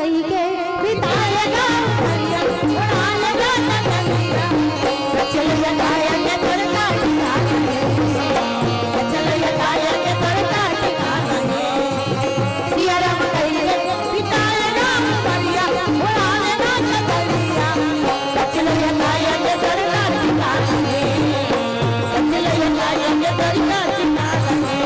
कही के बिताएगा उमरिया उड़ाएगा चलिया चलिया गाया के तोरका ठिकाना है चलिया गाया के तोरका ठिकाना है सिया राम कही के बिताएगा उमरिया उड़ाएगा चलिया चलिया गाया के तोरका ठिकाना है चलिया गाया के तोरका ठिकाना है।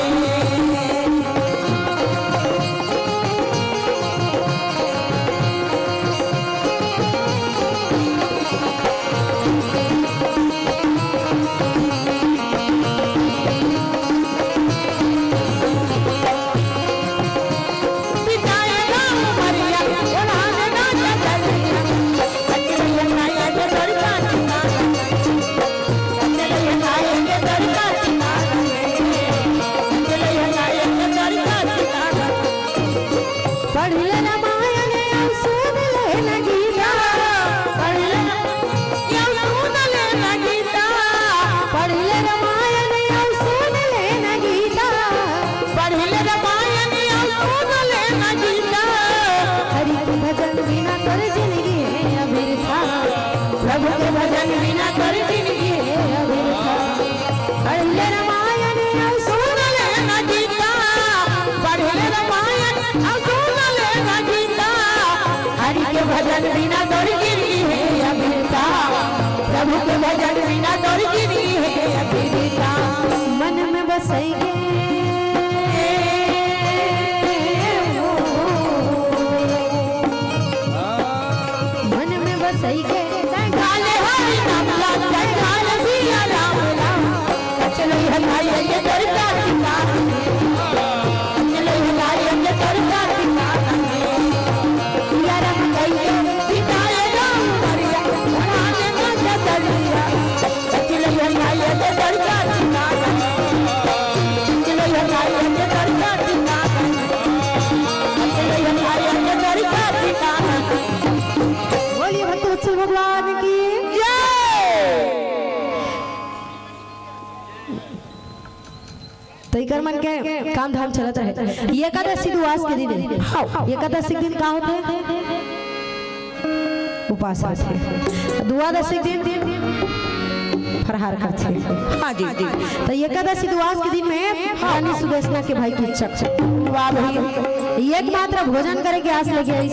भजन बिना दौड़ गिरी है अभिनेता प्रभु के भजन बिना दौड़ गिरी है अभिनेता मन में बसेंगे मन में बसेंगे गाले हरि नाम जय गाल सिया राम राम चलो हमारी ये दरबार की बात चलो हमारी ये दरबार की बात सिया राम बोलिए भक्तवत्सल भगवान की जय। तो मन के काम धाम चलत रहे। एकादशी दुआस के दिन एकादशी के दिन का होते उपास द्वादशी के दिन फरहार करते हैं। हाँ जी जी। तो एकादशी द्वादश के दिन में रानी सुदेशना के भाई की इच्छा वाह भाई एक मात्र भोजन करे के आस लगे आई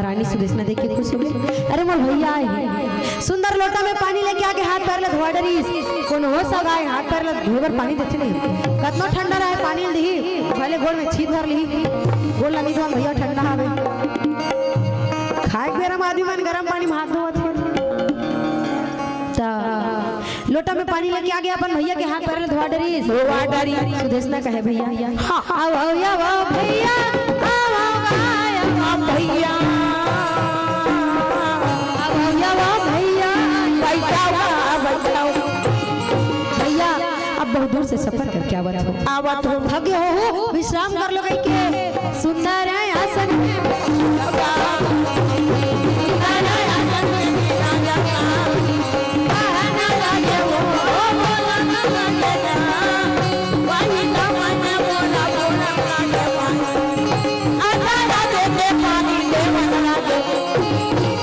रानी सुदेशना देख के खुश हो गई। अरे मोर भैया आए सुंदर लोटा में पानी लेके आके हाथ पैर ले धोआ डरी कौन हो सब आए हाथ पैर ले धोकर पानी देते नहीं कतना ठंडा रहे पानी ली पहले गोड़ में छीत भर ली गोड़ लगी तो भैया ठंडा हवे खाए बेरम आदमी मन गरम पानी में हाथ धोवत लोटा में पानी लेके आ गया अपन भैया के हाथ पैर धोआ डरी सुदेशना कहे भैया हाँ आओ या आओ भैया आओ भैया आओ या आओ भैया भैया अब बहुत दूर से सफर करके आवत हो थके हो विश्राम कर लो कहीं के सुंदर है आसन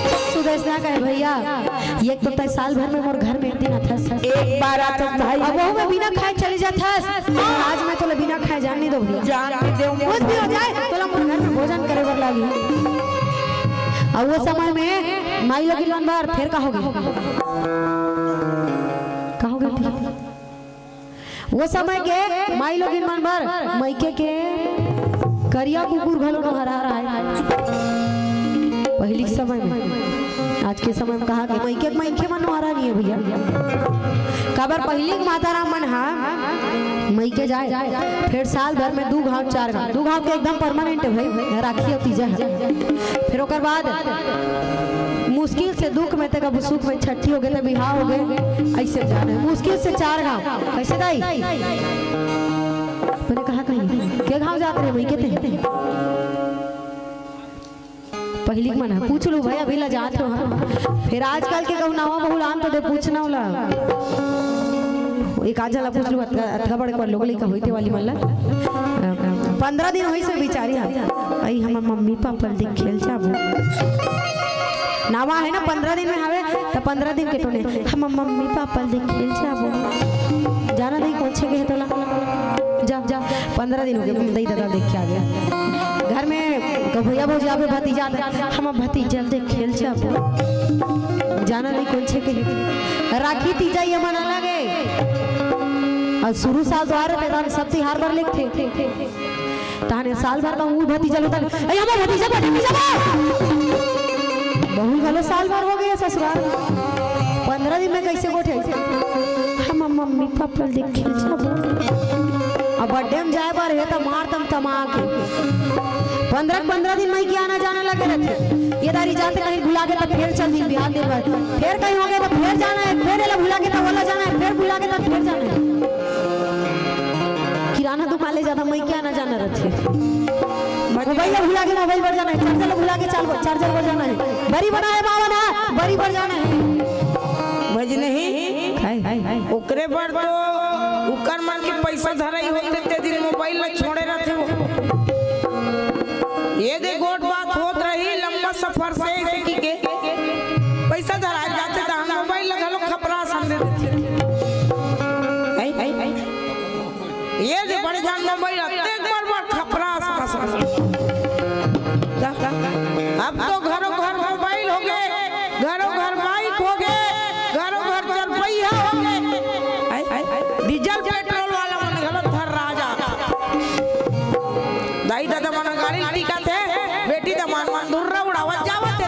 भैया एक तो तय साल भर में मोर घर में एक दिन आता एक बार आता भाई अब वो मैं बिना खाए चली जाता आज मैं तो बिना खाए जाने दो भैया जाने दो कुछ भी हो जाए तो मोर घर में भोजन करे बर लागी और वो समय में माई लोग लोन बार फिर कहोगे वो समय के माई लोग मन बार मैके के करिया कुकुर घलो न हरा रहा है पहली समय में आज के समय में कहा कि मैके मन मारा नहीं है भैया कबर पहली माता राम मन हा मैके जाए फिर साल भर में 2 घाव 4 घाव 2 घाव के एकदम परमानेंट है भाई राखी और तीजा है फिर ओकर बाद मुश्किल से दुख में तक अब सुख में छठी हो गए बिहार हो गए ऐसे जाना मुश्किल से 4 घाव कैसे दाई मैंने कहा कहीं के घाव जाते रहे मैके थे पहली मना पूछ लो भाई अभी ला जात हो फिर आजकल के गौनावा बहुलान तो दे पूछना होला एक आज ला पूछ लो अथवा बड़े पर लोग लेकर होइते वाली मल्ला 15 दिन वही से बिचारी आई हम मम्मी पापा देख खेल जाबो नावा है ना 15 दिन में हवे तो 15 दिन के टोने हम मम्मी पापा देख खेल जाबो जाना नहीं कौन छे के तोला जा जा 15 दिन हो गए दई दादा देख के आ गया घर में तो भैया भौजी आवे भतीजा हम भतीजा देख खेल जाबो जाना नहीं कौन छे के राखी तीजा ये मना लगे और शुरू साल द्वार मैदान सब तिहार भर लिखते ताने साल भर का वो भतीजा लोग ए हमारा भतीजा बहुत गलो साल भर हो गया ससुराल 15 दिन में कैसे गोठे हम मम्मी पापा देख खेल जाबो अब बर्थडे में जाए बार है तो मार तम तमाक 15 दिन में क्या आना जाना लगे रहते ये दारी जाते कहीं भुला के तो फिर चल दिन बिहार दिन बाद फिर कहीं हो गया तो फिर जाना है फिर एला भुला के तो वाला जाना है फिर भुला के तो फिर जाना है किराना दुकान ले जाता मैं क्या आना जाना रहते मोबाइल भुला के मोबाइल पर जाना है चार्जर भुला के चार्जर पर जाना है बड़ी बना है बाबा ना बड़ी पर जाना है भज नहीं ओकरे पर तो उकर मन के पैसा धराई होते ते दिन मोबाइल में छोड़े रहते हो ये दे गोट बात होत रही लंबा सफर से ऐसे की के पैसा धरा जाते त हम मोबाइल लगा लो खपरा समझे ये दे बड़े जान मोबाइल एक बार खपरा समझ अब तो घरों घर मोबाइल हो गए घरों घर बाइक हो गए घरों घर चरपैया हो गए डीजल पेट्रोल वाला मन गलत थर राजा दाई दादा मन गाड़ी टिका थे बेटी दा मन दुर्रा उड़ावत जावत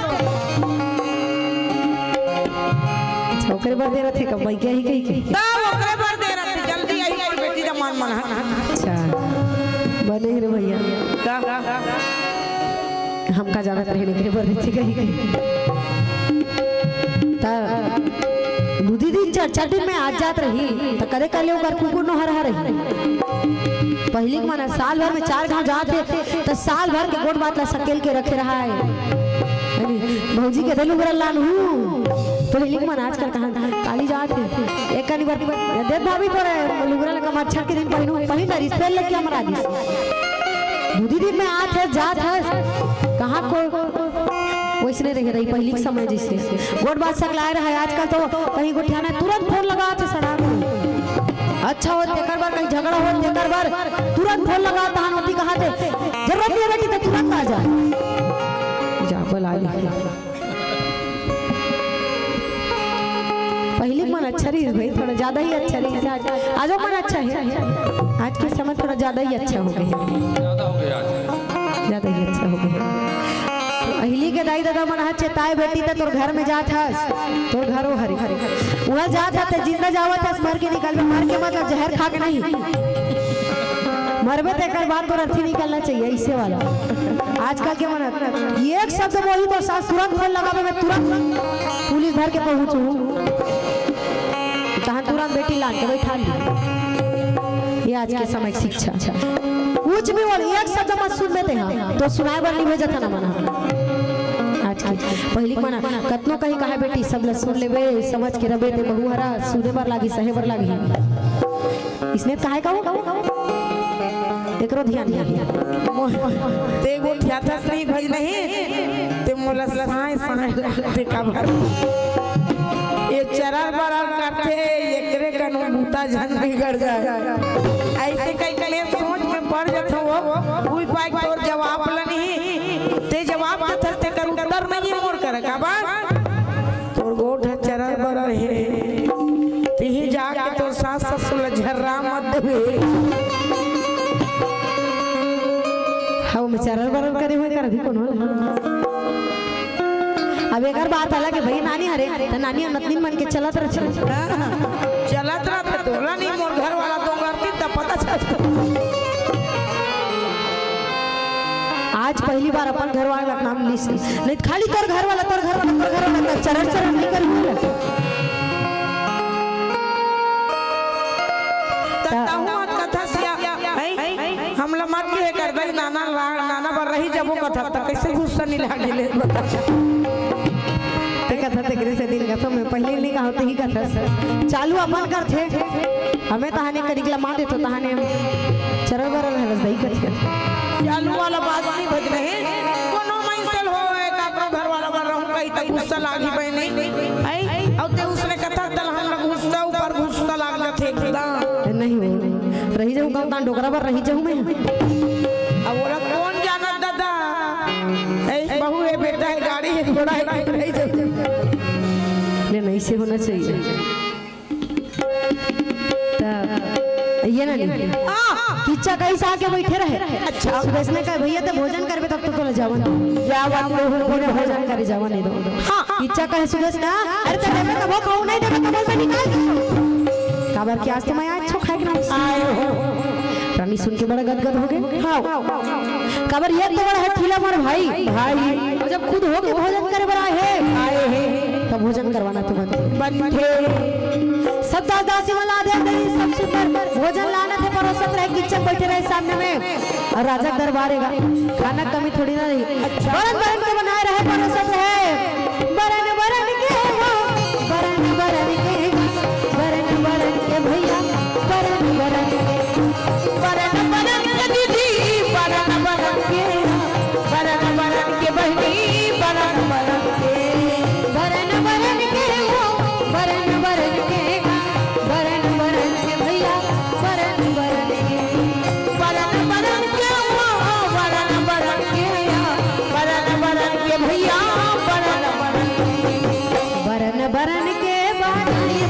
ओकरे बार दे रथे कब भाई क्या ही कही के तब ओकरे बार दे रथे जल्दी आई और बेटी दा मन अच्छा बने रे भैया हमका जानत रहे निकरे पर देती कही ता बुद्धि दिन चार दिन में आज जात रही तो कदे कर लियो कर कुकुर नो हर रही पहली के माना साल भर में 4 गांव जाते तो साल भर के गोट बात ला सकेल के रखे रहा है भौजी के दलू गरलान हूं पहली के माना आजकल कहां काली जाते एक कनी बार दे भाभी पर लुगरा लगा मच्छर के दिन पहिन रिश्ते लग के हमरा दी बुद्धि दिन में आत है जात है कहाँ को वैसने रह रही पहली के समय जैसे गोट बात सकलाए रहा है आजकल तो कहीं गोठियाना तुरंत फोन लगा थे सड़ा अच्छा हो तेकर बार कहीं झगड़ा हो तेकर बार तुरंत फोन लगा तहां होती कहा थे जरूरत नहीं बेटी तो तुरंत आ जा जा बोला पहले मन अच्छा रही भाई थोड़ा ज्यादा ही अच्छा रही आज मन अच्छा है आज के समय थोड़ा ज्यादा ही अच्छा हो गया ज्यादा ही अच्छा हो गया पहली के दाई दादा मन चेताए बेटी तो तोर घर में जात हस तोर घरो हरी वहां जात हस जिंदा जावत हस मर के निकल मर के मतलब जहर खा के नहीं मरबे ते कर बात तो अर्थी निकलना चाहिए इससे वाला आजकल के मन एक शब्द बोली तो सास तुरंत फोन लगावे मैं तुरंत पुलिस घर के पहुंचू तहां तुरंत बेटी लान के बैठा ली ये आज के समय की शिक्षा कुछ भी बोल एक शब्द मत सुन देते हैं तो सुनाए बार नहीं भेजा था ना मना आज की पहली मना कतनो कहीं कहा बेटी सब ल सुन लेबे समझ के रबे ते बहु हरा सुने बार लागी सहे बार लागी इसने काहे कहू एकरो ध्यान नहीं ते गो थियाथा नहीं भज नहीं ते मोला साए साए का भर ये चरर बरर करते एकरे कनो बूता जन बिगड़ जाए ऐसे कई कले सोच में पड़ जाता वो कोई पाई तोर जवाब नहीं ते जवाब देता ते कर उत्तर नहीं मोड़ कर का बा तोर गोठ चरर बरर है ते ही जाके तोर सास ससुर झर्रा मत देवे हाउ में चरर बरर करे हुए कर भी कौन हो अब एक बात अलग है भाई नानी हरे तो नानी नतनी मन के चलत रह तोला नहीं मोर घर वाला तो करती तब पता चलता आज पहली बार अपन घर वाला का नाम लिस्ट नहीं खाली तोर घर वाला चरण चरण नहीं कर कथा हम लमत के कर भाई नाना पर रही जब वो कथा तो कैसे गुस्सा नहीं लागे कथा तेरे से दिन कथा में पहले नहीं कहा होते ही कथा चालू अपन कर थे हमें तहाने करिकला मां देतो तहाने चरल बरल है बस दही कथिया चालू वाला बात नहीं बज रहे कोनो मैसल हो काकरो घर वाला बार रहूं कहीं तक गुस्सा लागी बहनी आई और ते उसने कथा तल हम लोग गुस्सा ऊपर गुस्सा लाग जाते एकदम नहीं हो रही जाऊं गांव का डोकरा पर रही जाऊं मैं अब बोला कौन जाना दादा ए बहू है बेटा है गाड़ी है घोड़ा है रही जाऊं ले नहीं से होना चाहिए ये ना किच्चा कहीं से आके बैठे रहे अच्छा सुदेश ने कहा भैया तो भोजन करबे तब तो तोला जावन लोग भोजन करे जावन नहीं दो हां किच्चा कहे सुदेश ना अरे तो देबे तो वो खाऊ नहीं देबे तो बोल में निकाल काबर के आज तो मैं अच्छा खाए के नाम आए हो रानी सुन के बड़ा गदगद हो गए हां काबर ये तो बड़ा है ठीला मोर भाई जब खुद हो के भोजन करे बड़ा है आए हैं तब भोजन करवाना तो बनते सब दासी वाला दे सब सुंदर भोजन लाना थे परोसत रहे किचन बैठे रहे सामने में और राजा दरबारेगा खाना कमी थोड़ी ना रही बरन बरन के बनाए रहे परोसत रहे बरन बरन के हो बरन बरन के भैया बरन बरन के दीदी बरन बरन के बहनी बरन बरन के हो बरन बरन के भैया बरन बरन के भैया बरन बरन के बनाए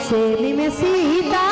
सेमी में सीता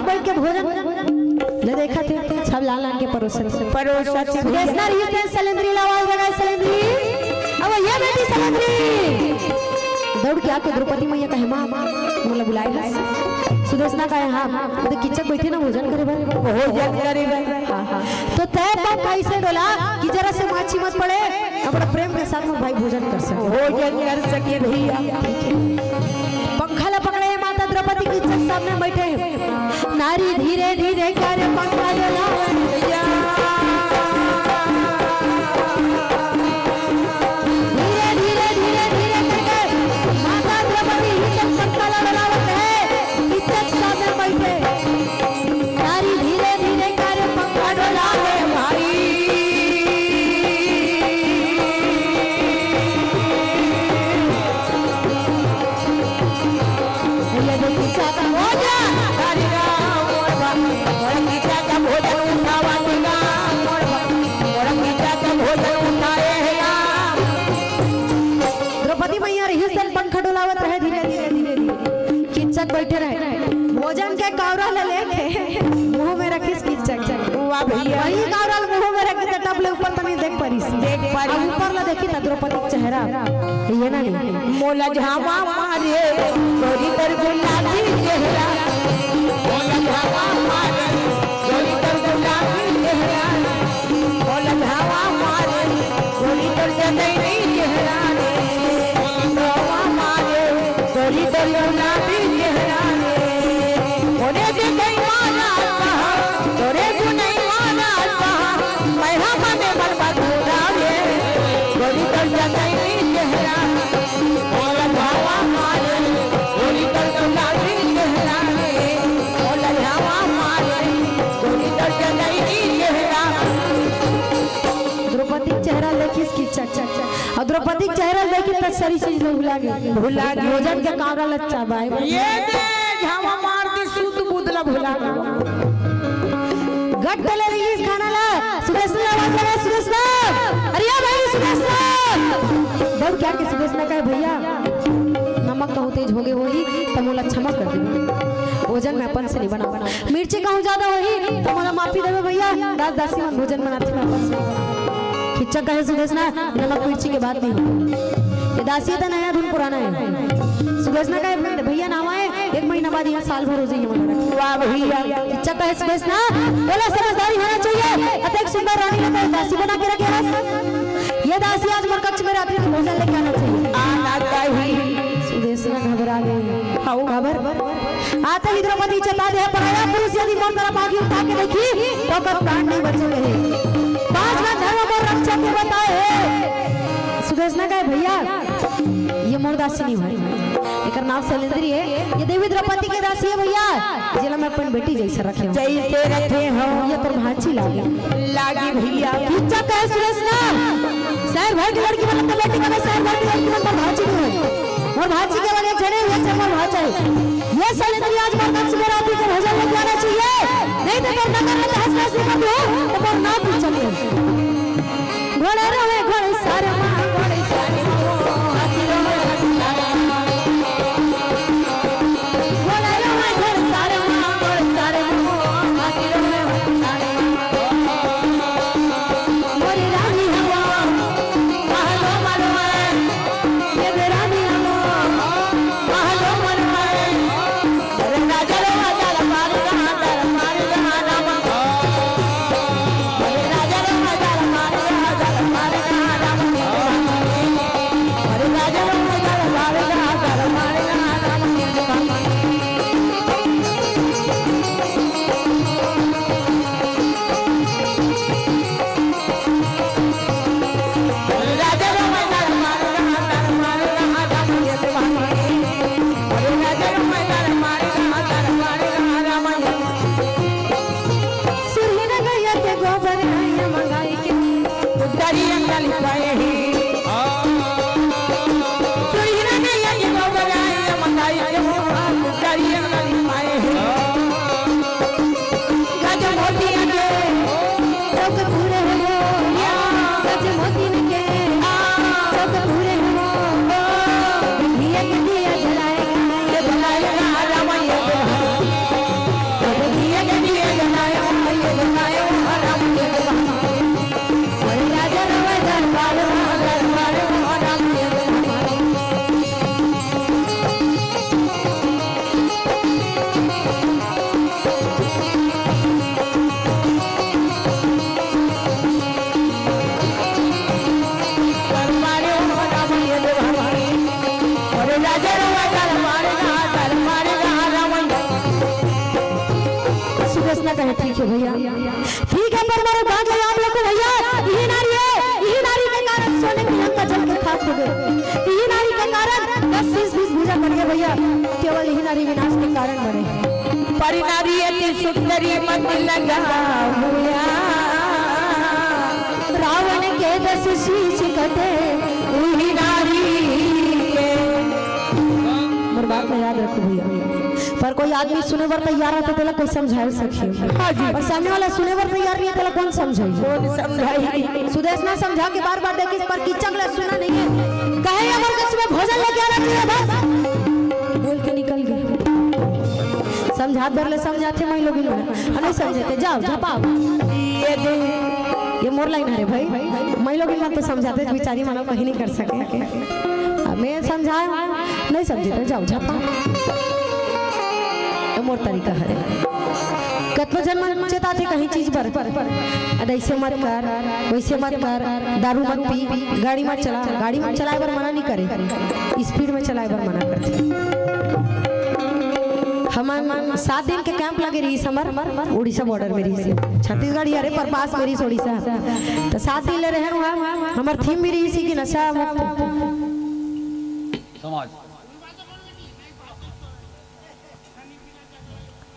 बैठ के भोजन ले देखा थे सब लाल लाल के परोसन सुदेशना रही थे सलेंद्री आवाज लगाए सलेंद्री अब ये बेटी सलेंद्री दौड़ के आके द्रौपदी मैया कहे मां मोला बुलाए सुदेशना कहे हां तो किचक बैठे ना भोजन करे भोजन करे हां हां तो तय बात कैसे डोला कि जरा से माछी मत पड़े अपना प्रेम के साथ में भाई भोजन कर सके भोजन कर सके भैया पंखा ला पकड़े माता द्रौपदी किचक सामने बैठे नारी धीरे धीरे कर पंखा डोलावन भैया धीरे धीरे धीरे धीरे करके माता द्रौपदी ही पंखा डोलावत है किचक सामने बैठे नारी धीरे धीरे कर पंखा डोलावे किच्चक बैठे रहे भोजन के कौरा ले लेके मुंह में रखिस किच्चक वाह भैया वही कौरा मुंह में रखी त टप ले ऊपर तनी देख परिस अब ऊपर ला देखी त द्रौपदी के चेहरा ये ना नहीं मोला झावा मारे गोरी तर गुलाबी चेहरा मोला झावा मारे गोरी तर गुलाबी चेहरा मोला झावा मारे गोरी तर जदैनी चेहरा रे झावा मारे गोरी तर गुलाबी चेहरा रे मोरे जे गई माना तोरे तू नहीं माना मैं हमने बर्बाद हो रे गोरी तर जदैनी चेहरा मोला झावा मारे गोरी तर गुलाबी चेहरा रे मोला झावा मारे गोरी तर जदैनी चेहरा द्रौपदी के चेहरा देखिस किच्चक और द्रौपदी के चेहरा देखी त सारी चीज भुला गई भोजन के कौरा लच्चा बाय ये दे झावा मार दी सूत बुदला भुला गट ले रिलीज खाना ला सुदेशना आवाज लगा सुदेशना अरे या भाई सुदेशना बहुत क्या के सुदेशना का भैया नमक कहू तेज होगे वही तमोला क्षमा कर दे भोजन में अपन से नहीं बना मिर्ची कहूँ ज्यादा वही तमोला माफी देवे भैया दास दासी मन भोजन बनाते में अपन से खिच्चा कहे सुदेशना नमक मिर्ची के बात नहीं ये दासी था नया धुन पुराना है सुदेशना का भैया नाम आए 1 महीना बाद यहाँ साल भर हो जाइए हमारा वाह भैया खिच्चा कहे सुदेशना बोला समझदारी होना चाहिए अतः सुंदर रानी ने तो दासी बना के रखे है ये दासी आज मरकच्छ में रात्रि में भोजन लेके आना चाहिए आना चाहिए सुदेशना घबरा गई खबर आते ही द्रौपदी चता दे पराया पुरुष यदि मन तरफ आगे उठा के देखी तो कर प्राण नहीं बचे रहे 5 बार धर्म और रक्षा के बताए सुदेशना का भैया ये मोर दासी नहीं हुई एकर नाम शैलेंद्री है ये देवी द्रौपदी के दासी है भैया जिला में अपन बेटी जैसा रखे हो जैसे रखे हो ये पर भाची लागी भैया किच्चा कहे सुदेशना शहर भर की लड़की मतलब बेटी का शहर भर की लड़की मतलब भाची नहीं है और भाजी के वाले चढ़े हुए चमन भाचा ये शैलेंद्री आज मरकच्छ में रात्रि को भोजन लेके आना चाहिए नहीं तो फिर नगर में हंसना शुरू कर दो तो पर ना पूछ चले घोड़े रहे घोड़े सारे मां घोड़े सारे हाथी रहे घोड़े रहे घोड़े सारे मां घोड़े सारे हाथी रहे मोरी रानी हवा महलो मरवा ये रानी कहे ठीक है भैया ठीक है पर मेरे बात है आप लोग को भैया यही नारी है यही नारी के कारण सोने की लंका जल के खाक हो गए यही नारी के कारण 10-20 भूजा पड़ गए भैया केवल यही नारी विनाश के कारण बने पर नारी अति सुंदरी मन लगा हुआ रावण के 10 शीश कटे वही नारी के मेरी बात में याद रखो भैया पर कोई आदमी सुने बर तैयार है तो तेला कोई समझाए सके और सामने वाला सुने बर तैयार नहीं है तेला कौन समझाई कौन समझाई सुदेशना समझा के बार-बार देखिस पर किच्चक ले सुना नहीं है कहे अमर कच्छ में भोजन लेके आना चाहिए बस बोल के निकल गए समझात भरले समझाते मैं लोग नहीं समझते जाओ झपाओ ये मोर लाइन है भाई मैं लोग तो समझाते बेचारी मानो कहीं नहीं कर सके मैं समझाए नहीं समझते जाओ झपाओ मोर तरीका है कतनो जन्म चेता थे कहीं चीज पर ऐसे मत कर वैसे मत कर दारू मत पी गाड़ी मत चला गाड़ी मत चलाए पर मना नहीं करे स्पीड में चलाए पर मना करते हम 7 दिन के कैंप लगे रही समर उड़ीसा बॉर्डर में रही से छत्तीसगढ़ यारे पर पास मेरी उड़ीसा तो 7 दिन ले रहे हैं हमार थीम भी रही सी कि नशा मुक्त समाज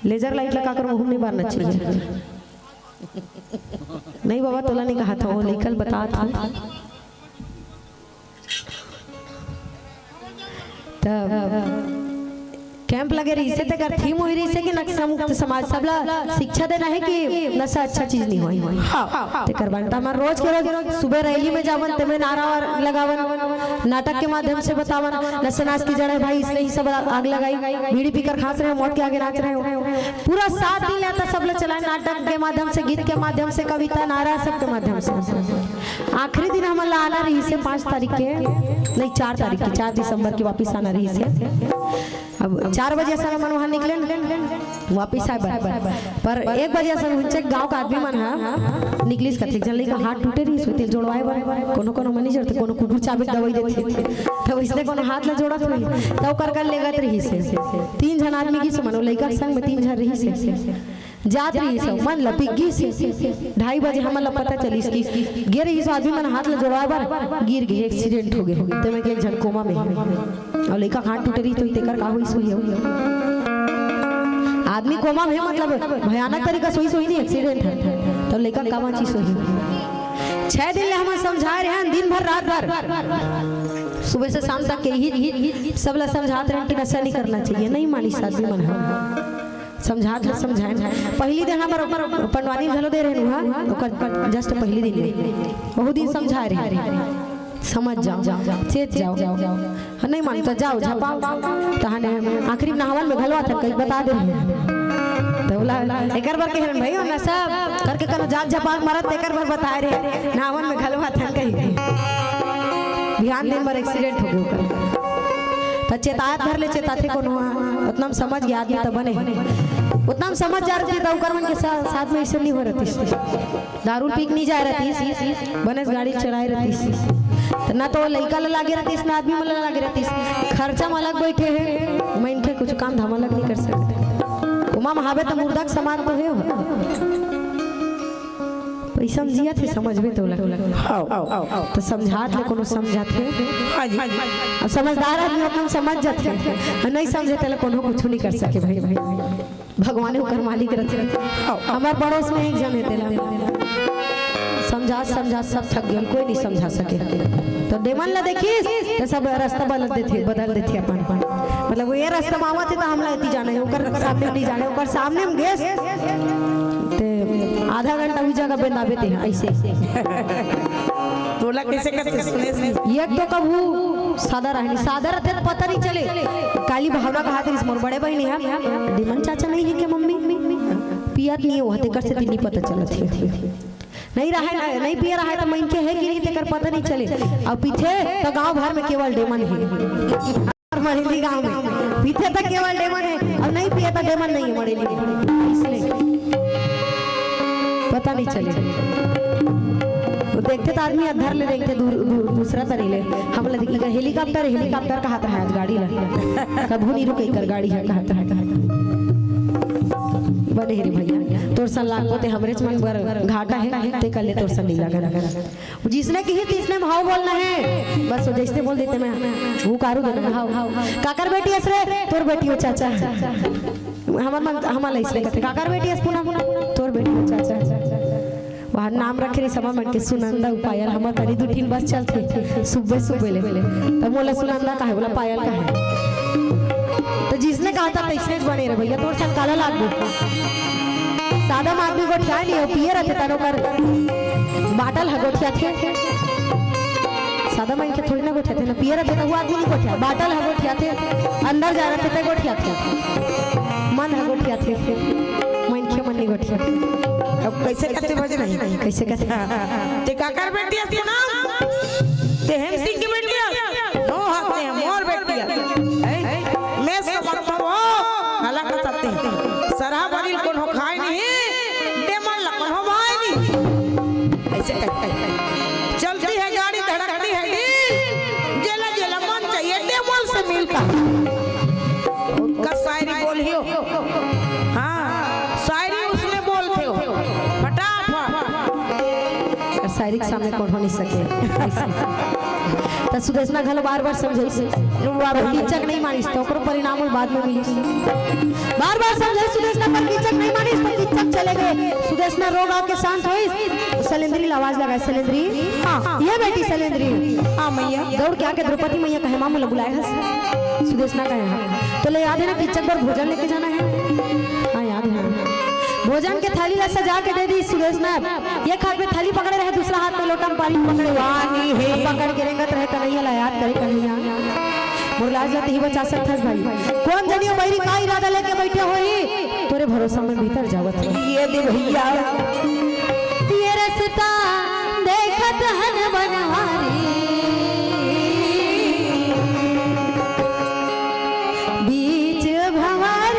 लेजर लाइट लगाकर मुंह नहीं मारना चाहिए नहीं बाबा तोला ने कहा था वो निकल बता था तब कैंप लगे रही से तक थीम हुई रही से कि नक्शा मुक्त समाज सबला शिक्षा देना है कि नशा अच्छा चीज नहीं होई ते करवान त हमार रोज के रोज सुबह रैली में जावन ते में नारा लगावन नाटक के माध्यम से बतावन नशा नाश की जड़ है भाई इसने ही सब आग लगाई बीड़ी पीकर खास रहे मौत के आगे नाच रहे हो पूरा 7 दिन लेता सब लोग चलाए नाटक के माध्यम से गीत के माध्यम से कविता नारा सब के माध्यम से आखिरी दिन हम आना रही से 5 तारीख के नहीं 4 तारीख के 4 दिसंबर की वापस आना रही से अब 4 बजे ऐसा मन वहाँ निकले वापिस आए पर 1 बजे ऐसा गांव का आदमी मन है निकलिस कथे जन लेकर हाथ टूटे रही सो तेल जोड़वाए बर कोनो मनी जोड़ते कोनो कुकुर चाबे दवाई देते तब इसने कोनो हाथ ला जोड़त रही तब कर लेगत रही से 3 जन आदमी की मनो लइका संग में 3 जन रही से जात रही सब मन लपिगी से 2:30 बजे हमला पता चली इसकी गिर इस आदमी मन हाथ ला जोड़वाए बर गिर गई एक्सीडेंट हो गया ते में एक जन कोमा में और लइका हाथ टूटे रही तो तेकर का होई सोई आदमी कोमा में मतलब भयानक तरीका सोई नहीं एक्सीडेंट है तो लइका कामा चीज सोई 6 दिन ले हम समझा रहे हैं दिन भर रात भर सुबह से शाम तक के ही सब ला समझाते रहे कि नशा नहीं करना चाहिए नहीं मानी आदमी मन समझात समझाए पहली दिन हमार पंडवानी घलो दे रहे ओकर जस्ट पहली दिन बहुत दिन समझा रहे समझ जाओ चेत जाओ नहीं मानता जाओ झपाओ तहने आखिरी नहावन में घलवा था कहीं बता दे तो बोला एकर बार कहन भाई नशा करके कनो जात झपाक मारत एकर बार बताए रहे नहावन में घलवा था कहीं ध्यान दिन बार एक्सीडेंट हो गयो तो चेतायत भर ले चेताते कोनो उतना समझ गया आदमी तो बने उतना समझ जा रही तो कर मन के साथ में ऐसे नहीं हो रही दारू पीक नहीं जा रही बनेस गाड़ी चलाए रही तो ना तो लइका लागे रहती ना आदमी मला लागे रहती खर्चा में अलग बैठे हैं मैं इनके कुछ काम धाम अलग नहीं कर सकते उमा महावे तो मुर्दा समान तो है पैसा जिया थे समझ में तो तो समझात ले कोनो समझाते अब समझदार आदमी अपना समझ जाते नहीं समझते ले कोनो कुछ नहीं कर सके भाई भगवान ओकर मालिक रहते हमार पड़ोस में एक जन है समझा सब थक गए कोई नहीं समझा सके तो डेमन ला देखिस तो सब रास्ता बदल देते अपन मतलब वो ये रास्ता मावा थे तो हमला इतनी जाने ओकर सामने नहीं जाने ओकर सामने हम गए ते आधा घंटा हुई जगह पे नाबे थे ऐसे तोला कैसे करते सुने एक तो कबू सादा रहनी सादा रहते तो पता नहीं चले काली भावना कहा थे मोर बड़े बहन है डिमन चाचा नहीं है कि मम्मी पियत नहीं होते कर से नहीं पता चला थी नहीं रहा है नहीं पिया रहा है तो मन के है कि नहीं तेकर पता नहीं चले अब पीछे तो गांव भर में केवल डेमन है मरेली गांव में पीछे तो केवल डेमन है और नहीं पिया तो डेमन नहीं है मरेली इसलिए पता नहीं चले वो देखते तो आदमी अधर ले देखते दूसरा तरी ले हम ले देखिए हेलीकॉप्टर कहा था आज गाड़ी ला कभू नहीं रुके कर गाड़ी है कहा था बने रे भैया तोर सन लाग पोते हमरे मन पर घाटा है ते कर ले तोर सन नहीं लगा जिसने कही तीसने भाव बोलना है बस जैसे बोल देते मैं वो कारू देना हां काकर बेटी असरे तोर बेटी हो चाचा हमारा इसलिए कहते काकर बेटी अस पुना तोर बेटी हो चाचा वहाँ नाम रखे रही समा मन के सुनंदा पायल हम तनी 2-3 बस चलते सुबह ले तब बोला सुनंदा का है बोला पायल का है तो जिसने कहा था पैसे बने रहे भैया तोर सन काला लाग गो सादा आदमी को ठिया नहीं हो पिए रहते तनो कर बाटल हगोठिया थे सादा मन के थोड़ी ना गोठिया थे ना पिए रहते तो वो आदमी नहीं गोठिया बाटल हगोठिया थे अंदर जा रहे थे गोठिया थे मन है गोठिया थे मन के मन नहीं गोठिया अब कैसे कहते भजन नहीं कैसे कहते ते काकर बेटिया के नाम ते हेम सिंह की बेटिया नो हाथ में मोर बेटिया मैं समझता हूं हला कहते सरा बरिल कोन हो खाए नहीं डेमन लकन हो भाई नहीं ऐसे कहते चलती है गाड़ी धड़कती है डी जेला जेला मन चाहिए डेमन से मिलका उसका शायरी बोलियो हाँ शायरी उसमें बोलते हो फटाफट शायरी के सामने कौन हो नहीं सके तो सुदेशना घलो बार बार समझाई से कीचक नहीं मानिस तो ओकरो परिणाम बाद में मिली बार बार समझाई सुदेशना पर कीचक नहीं मानिस तो कीचक चले गए सुदेशना रोग आके शांत होई सलेंद्री आवाज लगाए सलेंद्री हां ये बेटी सलेंद्री हां मैया दौड़ के आके द्रौपदी मैया कहे मामू ले बुलाए हस सुदेशना कहे तो ले याद है ना कीचक पर भोजन लेके जाना है हां याद है भोजन के थाली ला सजा के दे दी सुदेशना एक हाथ में थाली पकड़े रहे दूसरा हाथ में लोटा में पानी पकड़े वानी है पकड़ के रेंगत रहे कन्हैया ला याद करे कन्हैया मुरलाज ला ही बचा सकत भाई कौन जनियो बैरी का इरादा लेके बैठे होई तोरे भरोसा में भीतर जावत ये दे भैया ये रास्ता देखत हन बनवारी बीच भंवर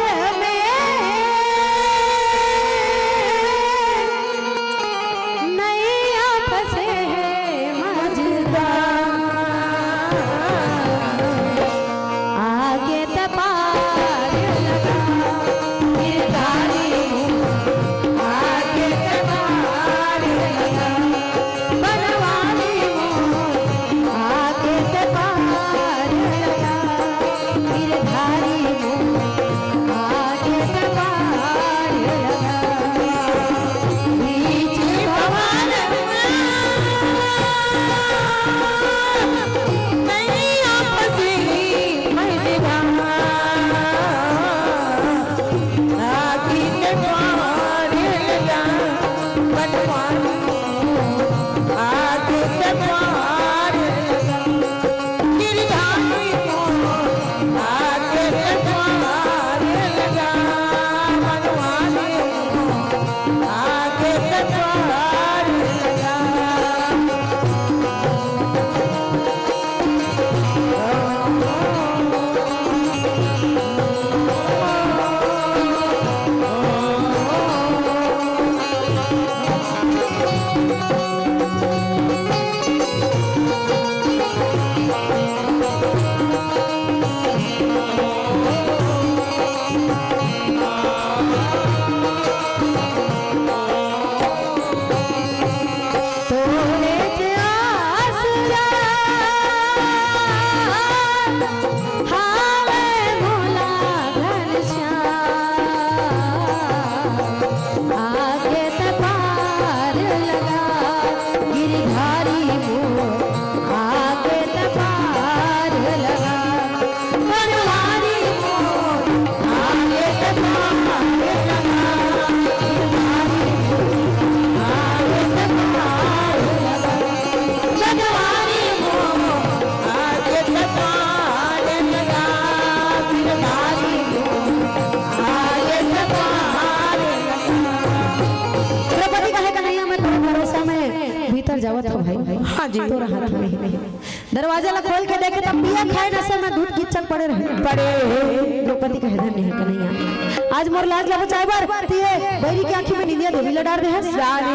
जावत हो भाई हां जी तोरा हाथ में दरवाजा ला खोल के देखे तब पिया खाए न से में दूध किचक पड़े रहे द्रौपदी कहे धन नहीं कन्हैया आज मोर लाज ला बचाए बार तिए बैरी की आंखी में निंदिया देवी लडार दे है सारे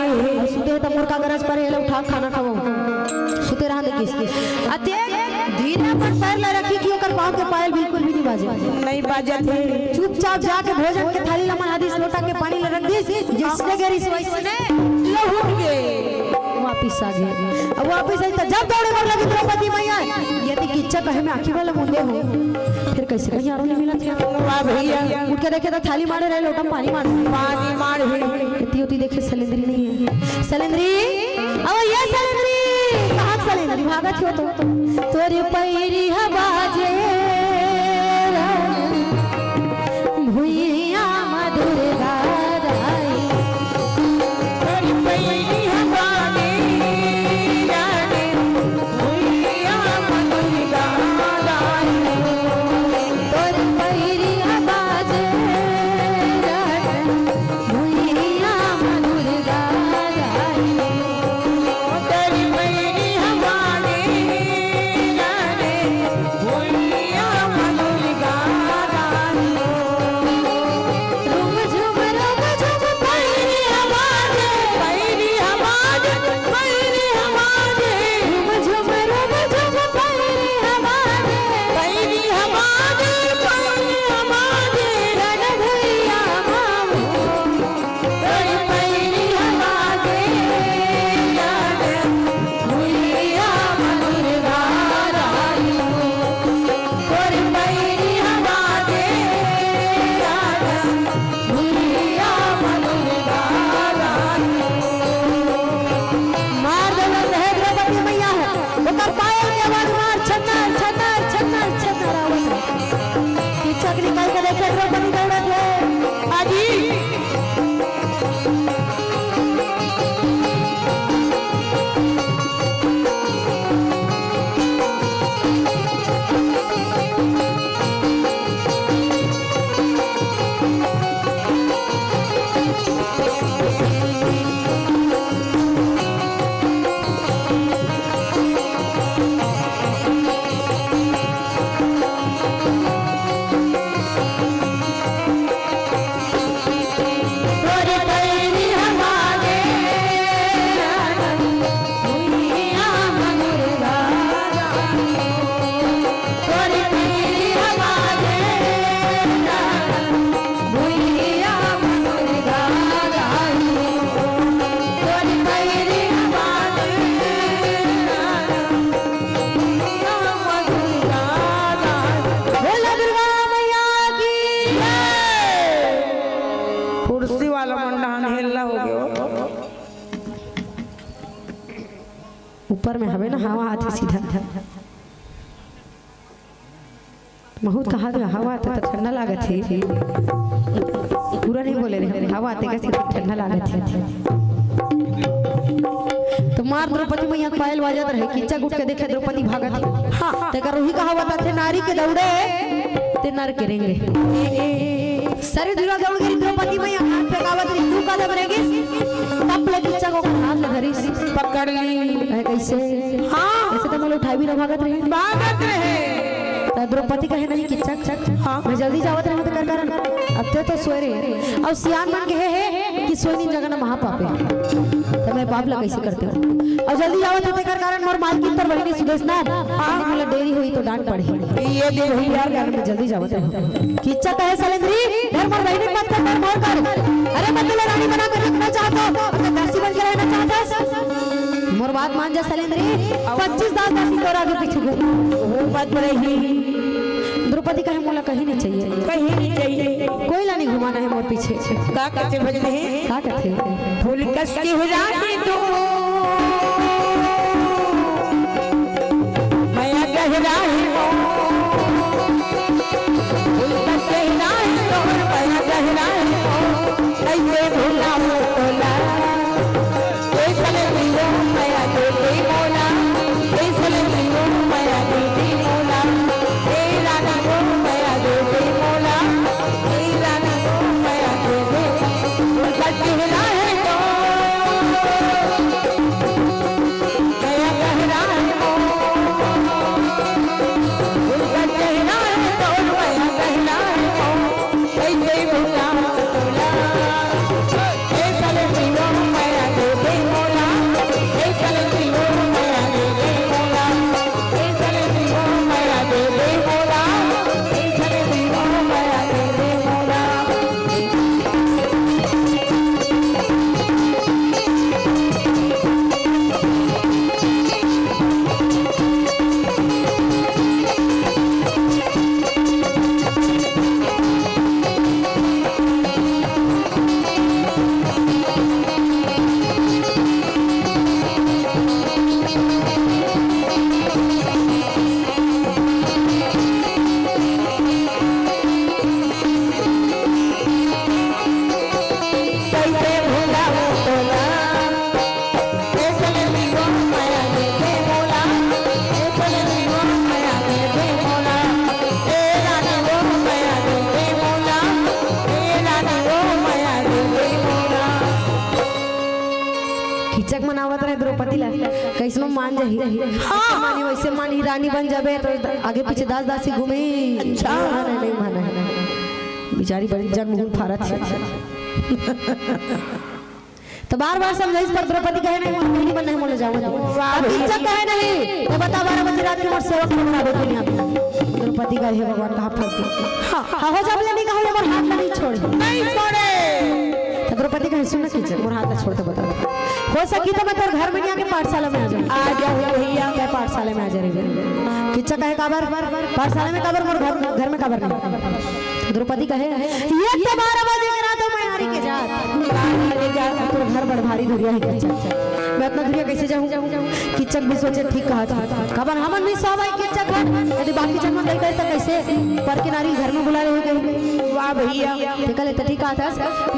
सुते त मोर का गरज पर एला उठा खाना खाओ सुते रहा दे किसकी अते धीरे पर पैर ला रखी कि ओकर पांव के पायल बिल्कुल भी नहीं बाजे थे चुपचाप जाके भोजन के थाली ला मन आदिस लोटा के पानी ला रख दी जिसने गेरिस वैसने लहुट गए वापिस आ गए अब वापिस आई तो जब दौड़े मार लगी द्रौपदी मैया यदि किच्चा कहे में आंखी वाला मुंडे हो फिर कैसे कहीं यारों ने मिला था वाह भैया उठ के देखे तो थाली मारे रहे लोटा पानी मार इतनी होती देखे सलेंद्री नहीं है सलेंद्री अब ये सलेंद्री कहां सलेंद्री भागत हो तो तोरे पैरी हवाजे भुइया मधुर गाई तोरे पैरी हवाजे भुइया मधुर गाई तोरे पैरी हवाजे भोलिया मधुर गारानी रुम झुम पैरी हमारे पैरी हमारे पैरी हमारे रुम झुम पैरी हमारे पैरी हमारे पैरी हमारे रण भैया मामू पैरी पैरी हमारे भोलिया मधुर गारानी पैरी पैरी हमारे भोलिया मधुर गारानी मार देवल रहे द्रौपदी मैया है ओकर पायल के आवाज मार छन्नर छन्नर छन्नर छन्नर आवत किचक निकाल के देखे द्रौपदी दौड़त है आजी तोरे पैरी हमारे भोलिया मधुर गारानी तोरे पैरी हमारे भोलिया मधुर गारानी तोरे पैरी हमारे भोलिया मधुर गारानी बोला दुर्गा मैया की कुर्सी वाला मंडान हिलना हो गया ऊपर में हवे ना हवा आती सीधा बहुत कहा गया हवा आते तो ठंडा लागत है पूरा नहीं बोले रहे हवा आते कैसे ठंडा लागत है तो मार द्रौपदी मैया के पायल बाजत रहे किच्चा गुट के देखे द्रौपदी भागत है हां तेकर वही कहावत थे नारी के दौड़े ते नर करेंगे सारी दुनिया दौड़ गई द्रौपदी मैया हाथ पे गावत रही तू कदम रहेगी तब ले किच्चा को हाथ में धरी पकड़ ली है कैसे हाँ ऐसे तो मतलब उठाई भी ना भागत रहे भागत रहे तो द्रौपदी कहे नहीं कि चक चक मैं जल्दी जावत रहे तो कर कारण अब तो सोए रहे और सियान मान के है कि सोनी जगह ना महापापे तो मैं पाप ला कैसे करते हो और जल्दी जावत है कर कारण मोर मालकिन पर बहिनी सुदेशना मतलब देरी हुई तो डांट पड़ी ये दे भैया यार मैं जल्दी जावत रहे किच्चा कहे सलेंद्री घर मोर बहिनी मत कर मोर कर अरे मैं तुला रानी बना कर रखना चाहता हूं मैं दासी बन के रहना चाहता मोर बात मान जा सलेंद्री 25 दास दासी तोरा आगे पीछे घूम वो बात रही द्रौपदी कहे मोला कहीं नहीं चाहिए कहीं नहीं चाहिए कोई ला नहीं घुमाना है मोर पीछे का कहते भजन है का कहते फूल कस की हिलाती तू मैं गहराई फूल कस की हिलाती तो मैं गहराई कैसे भूला मोला कैसे लियो मैं दिल मोला कैसे लियो मैं दिल मोला तेरा ना हो मैं दिल मोला तेरा ना हो मैं दिल फूल कस की हिलाती तो मैं गहराई मान जाही हाँ मानी वैसे मानी रानी बन जाबे तो आगे पीछे दास दासी घूमे अच्छा नहीं माना बेचारी बड़ी जग मुंह फारत है तो बार बार समझाइस पर द्रौपदी कहे नहीं नहीं बनना है मोले जाऊंगा अब इच्छा कहे नहीं तो बता 12 बजे रात के मोर सेवक को बना दे दुनिया में द्रौपदी कहे हे भगवान कहां फंस गई हां हो जा नहीं कहो मोर हाथ नहीं छोड़ नहीं छोड़े तो द्रौपदी कहे सुन कीजिए मोर हाथ छोड़ तो बता हो सकी तो मैं तेरे घर में नहीं आके पाठशाला में आ जाऊं आ जाओ भैया मैं पाठशाला में आ जा रही किच्चा कहे काबर पाठशाला में काबर मोर घर में काबर नहीं द्रौपदी कहे ये तो 12 बजे के रात मैं हारी के जात तो घर बड़ भारी धुरिया है किच्चा मैं इतना धुरिया कैसे जाऊं किच्चक भी सोचे ठीक कहा था खबर हमन नहीं सब आई किच्चक यदि बाकी जन्म नहीं गए तो कैसे पर के नारी घर में बुला रहे हो कहीं वाह भैया ठीक है तो ठीक कहा था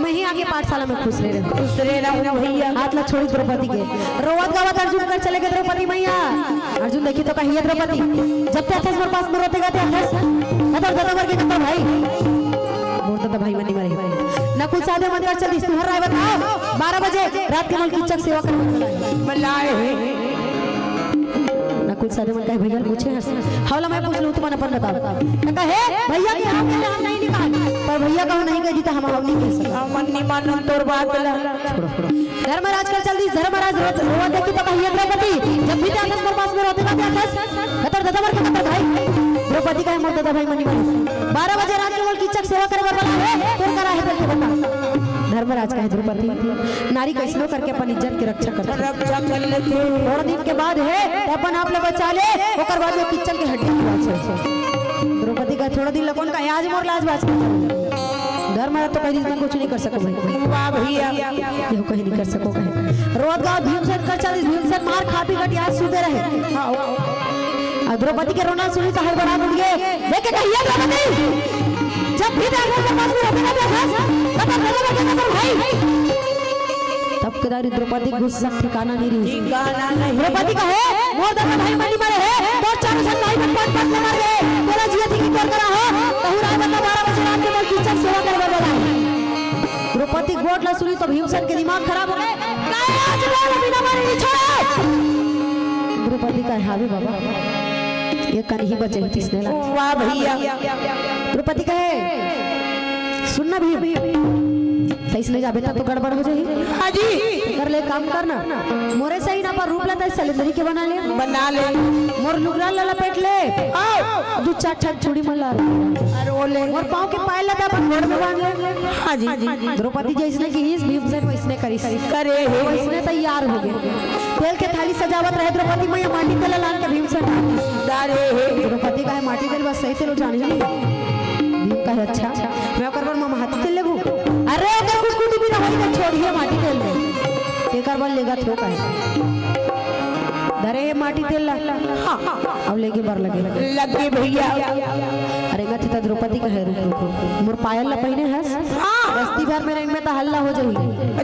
मैं ही आगे पाठशाला में खुश रहे रहूं भैया हाथ ला छोड़ी द्रौपदी के रोवत गावत अर्जुन कर चले गए द्रौपदी मैया अर्जुन देखी तो कहिए द्रौपदी जब तक मेरे पास में रोते गाते हंस कदर दादा करके कदर भाई बोलता था भाई मनी मरे नकुल साधे मन कर चली तू हर राय बताओ 12 बजे रात के मल किच्चक सेवा कर बुलाए नकुल साधे मन कहे भैया पूछे हवला मैं पूछ लूं तुम अपन बताओ कहे भैया के नाम नहीं निकाल पर भैया कहूं नहीं कही तो हम नहीं कह सकते मन नहीं मानो तोर बात बोला छोड़ो छोड़ो धर्मराज कर चल दी धर्मराज रोवा देखी तो कहिए द्रौपदी जब भी आकाश पर पास में रोते ना आकाश कतर दादा मर के कतर भाई द्रौपदी का मोर दादा भाई मनी 12 बजे रात के मोल किच्चक सेवा करे बर बोला है तोर करा है तो बता धर्मराज कहे द्रौपदी नारी कैसनो करके अपन इज्जत की रक्षा कर लेते थोड़ा दिन के बाद है अपन आप लोग बचा ले ओकर बाद वो किच्चक की हड्डी की बात है द्रौपदी का थोड़ा दिन लगन का आज मोर लाज बात धर्मराज तो कहीं इतना कुछ नहीं कर सको भाई वाह भैया ये कहीं नहीं कर सको कहीं रोज गांव भीमसेन कर चल भीमसेन मार खा पी गट आज सूते रहे हां द्रौपदी के रोना सुनी तो हर बड़ा मुड़ गए देखे कहिए द्रौपदी जब भी देखो के पास में रोकेगा तो बस कतर भाई तब केदारी द्रौपदी गुस्सा ठिकाना नहीं रही द्रौपदी कहे मोर दादा भाई मनी मरे है तो चारों संग भाई पट पट मार गए तेरा जिया थी की तोर करा हो कहू राय बता 12 बजे रात के मोर किच्चक सेवा करवा बोला द्रौपदी गोट ला सुनी तो भीमसेन के दिमाग खराब हो गए काहे आज बोल बिना मारे नहीं छोड़ो द्रौपदी का हावे बाबा ये कन्ही बचे किसने ला वाह भैया द्रौपदी कहे सुनना भी इसने जाबे तक तो गड़बड़ हो जाई हां जी कर ले काम करना मोरे सही ना पर रूप लेता सलेंदरी के बना ले मोर लुगरा ला लपेट ले दो चार ठक चूड़ी मल्ला अरे ओले मोर पांव के पायल लगा अपन मोड़ में बांध ले हां जी द्रौपदी जैसने की हिस भीमसेन वैसने करे वैसने तैयार हो गए तेल के थाली सजावट रहे द्रौपदी मैया माटी तेल लान के भीमसेन डाले द्रौपदी का माटी तेल बस सही तेल जाने भीम कहे अच्छा मैं कर बर मामा हाथ तेल लेबू अरे अगर कुटकुटी भी ना होई तो छोड़िए माटी तेल में एकर बल लेगा थो कहे धरे माटी तेल ला हां अब लेके बार लगे भैया अरे गति तो द्रौपदी कहे रुक मोर पायल ला पहने है रस्ती भर में रंग में तो हल्ला हो जाई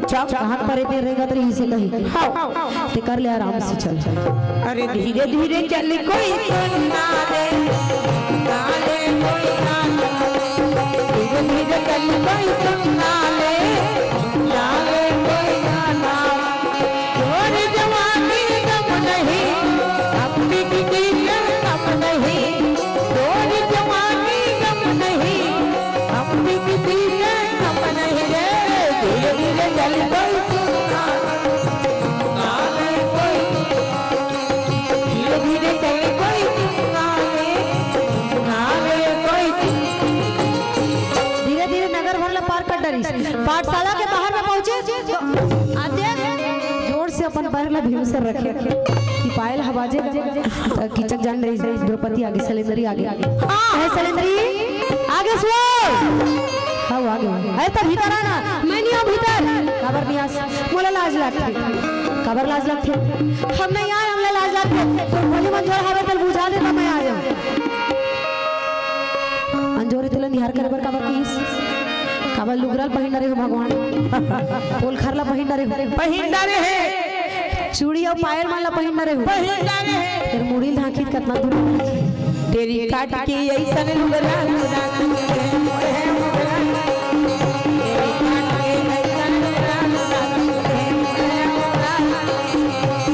अच्छा कहां पर रहेगा तो इसे कही ते कर ले आराम से चल अरे धीरे धीरे चल कोई ना रे कोई ना धीरे धीरे चल कोई ना ले कोई ना और जवानी कम नहीं अपनी की कम नहीं और जवानी कम नहीं अपनी की कम नहीं रे धीरे धीरे चल कोई ना ले कोई धीरे धीरे चल कोई ना ले कोई धीरे धीरे नगर भर ला पार कर डरी पाठशाला के बाहर में पहुंचे तो आते जोर से अपन पैर ला भीमसेन रखे कि पायल हवाजे किचक जान रही द्रौपदी आगे सलेंदरी आगे है सलेंदरी आगे सो हां आगे है तो भीतर आना मैं नहीं हूं भीतर खबर नहीं आस मोला लाज लगती खबर लाज लगती हम नहीं आए हमने लाज लगती तो बोली मंजूर हवे तो बुझा दे तो मैं आ जाऊं अंजोरी तेल निहार करे बर खबर कीस काबल लुगराल पहिन रे भगवान पोल खरला पहिन रे है चूड़ी और पायल माला पहिन रे फिर मुड़ी झांकी कितना दूर तेरी काट के ऐसा लुगरा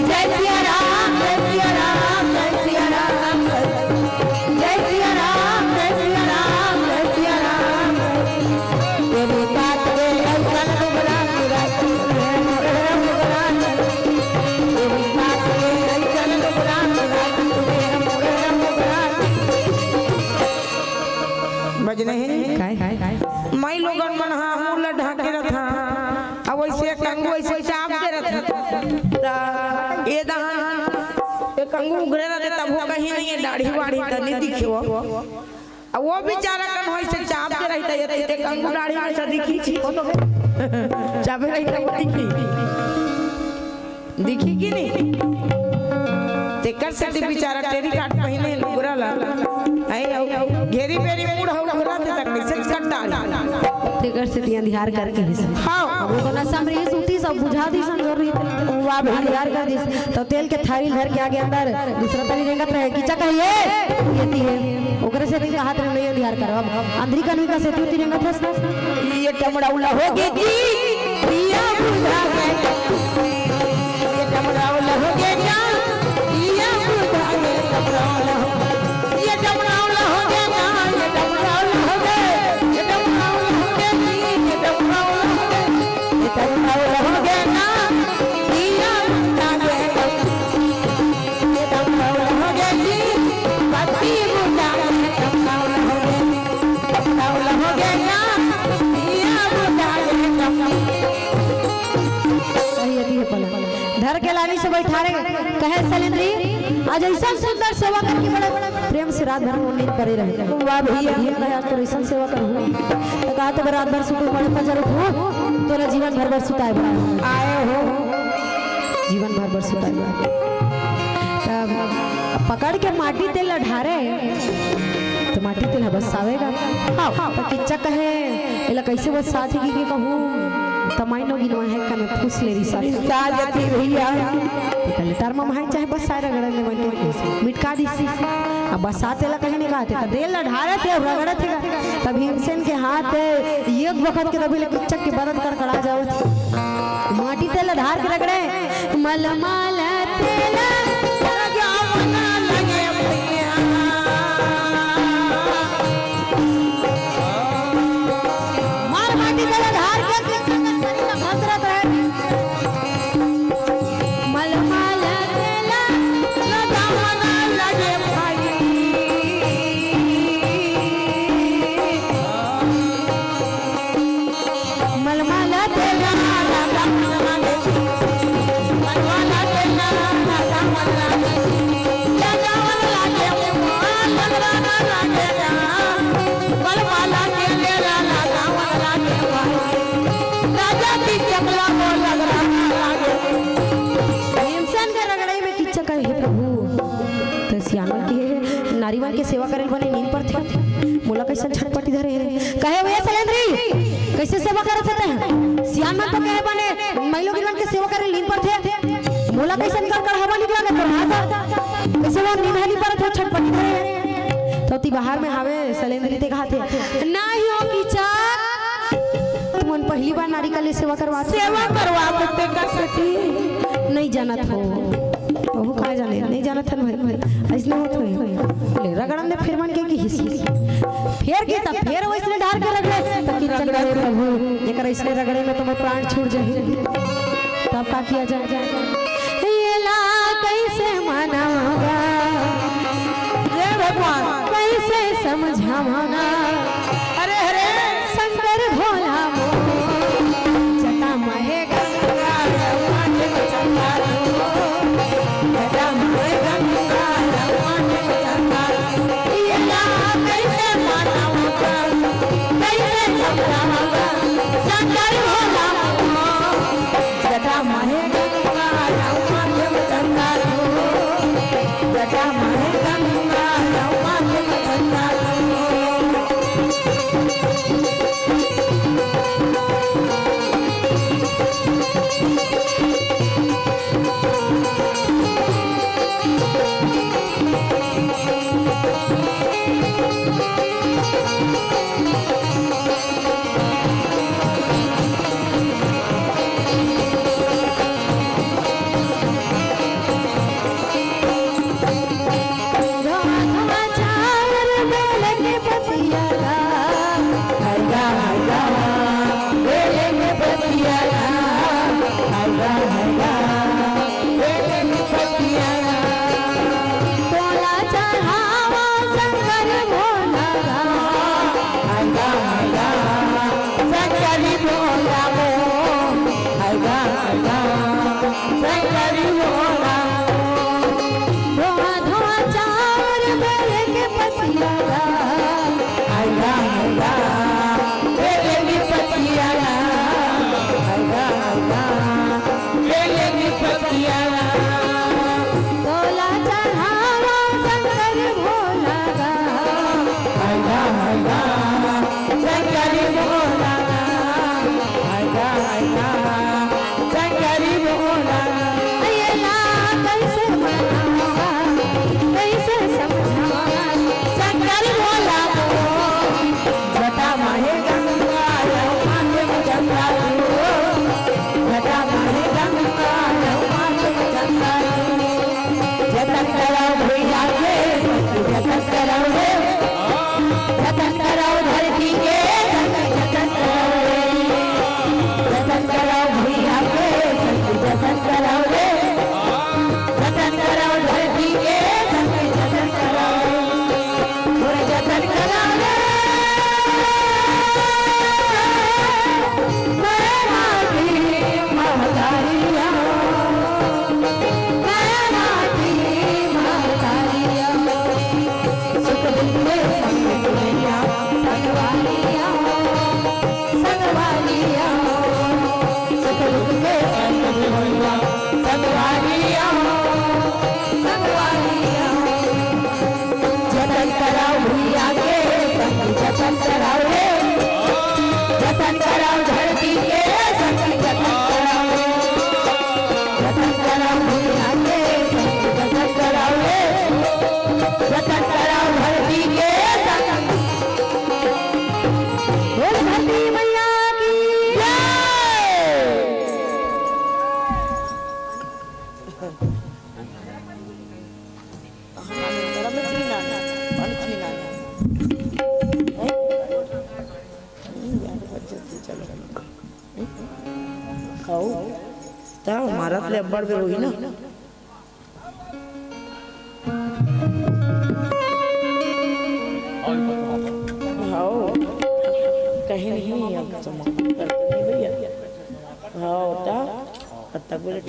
जय सिया राम भजन है मैं लोगन मन हाँ मुंह ला ढाके रथा अब वैसे कंगू ऐसे चाप के रथा ता ये दहन ये कंगू उगरे रहते तब वो कहीं नहीं है दाढ़ी वाड़ी तनी दिखे वो अब वो बेचारा कन होई से चाप के रहता ये कंगू दाढ़ी में से दिखी छी चापे रहता वो दिखी कि नहीं तेकर से बेचारा टेरी काट पहने लुगरा ला आई घेरी बेरी मुड़ हो लुगरा ते तक कैसे कट्टा तेकर से ध्यान करके हां वो कोना समरी सूती सब बुझा दी सन जरूरी वाह भाई ध्यान कर दिस तो तेल के थारी धर के आगे अंदर दूसरा तरी रेंगत रहे किचा कहिए येती है ओकरे से नहीं हाथ में नहीं ध्यान करो अब अंदरी कनवी का से तू रेंगत है ये टमड़ाउला हो गे जी पिया बुझा के ये टमड़ाउला हो गे क्या पिया बुझा के टमड़ाउला हो ये टमड़ाउला हो गे ना ये टमड़ाउला हो गे ये टमड़ाउला हो गे ये टमड़ाउला हो गे ये टमड़ाउला हो गे ना पिया बुझा के ये टमड़ाउला हो गे जी पति बुझा के टमड़ाउला हो गे टमड़ाउला हो गे ना पिया बुझा के धर के लानी से बैठा रहे कहे सलेंद्री आज ऐसा सुंदर सेवा करके बड़े प्रेम से रात भर नींद पड़े रहे वाह भैया कहे आज तो ऐसा सेवा करूँ तो कहा तो रात भर सुते पड़े पजर उठो तोरा जीवन भर सुताए बड़ा आए हो जीवन भर सुताए बड़ा तब पकड़ के माटी तेल ढारे तो माटी तेल बस आवेगा हाँ तो किच्चा कहे एला कैसे बस साथी की कहूँ तमाइनो गिनवा है कने फूस ले रही साल जती भैया पहले टर्म में है चाहे बस सारे रगड़ने में के मिटका दी सी अब बस साथे ला कहीं नहीं कहते तो देल ढारे थे रगड़े थे तब भीमसेन के हाथ एक वक्त के दबे किच्चक के बदन कर कड़ा जाओ माटी तेल ढार के रगड़े मलमाल तेल नारीवान के सेवा करे बने नींद पर थे मोला कैसे छटपटी धरे कहे भैया सलेंद्री कैसे सेवा करत थे सियान मन तो कहे बने महिलो गिरवन के सेवा करे नींद पर थे मोला कैसे कर हवा निकला के तो हाथ कैसे वो नींद हली पर थे छटपटी धरे तो ती बाहर में हावे सलेंद्री ते कहा थे नाही हो किचा तुमन पहली बार नारी का ले सेवा करवा ते कर सकती नहीं जानत हो ओहो का जाने नहीं जाना था भाई ऐसने होत होई ले रगड़न दे फिर मन के की हिस्सी फेर के तब फेर वैसने ढार के रगड़े तो कि चल रहे प्रभु एकर ऐसने रगड़े में तो मैं प्राण छूट जाही तब का किया जाए ये ला कैसे मनाऊंगा हे भगवान कैसे समझाऊंगा अरे अरे शंकर भोला जटा महे गंगा मारत ले अब्बड़ बेर होई ना। हाँ कहीं नहीं अब चमक करते नहीं भैया। हाँ ता तब बोले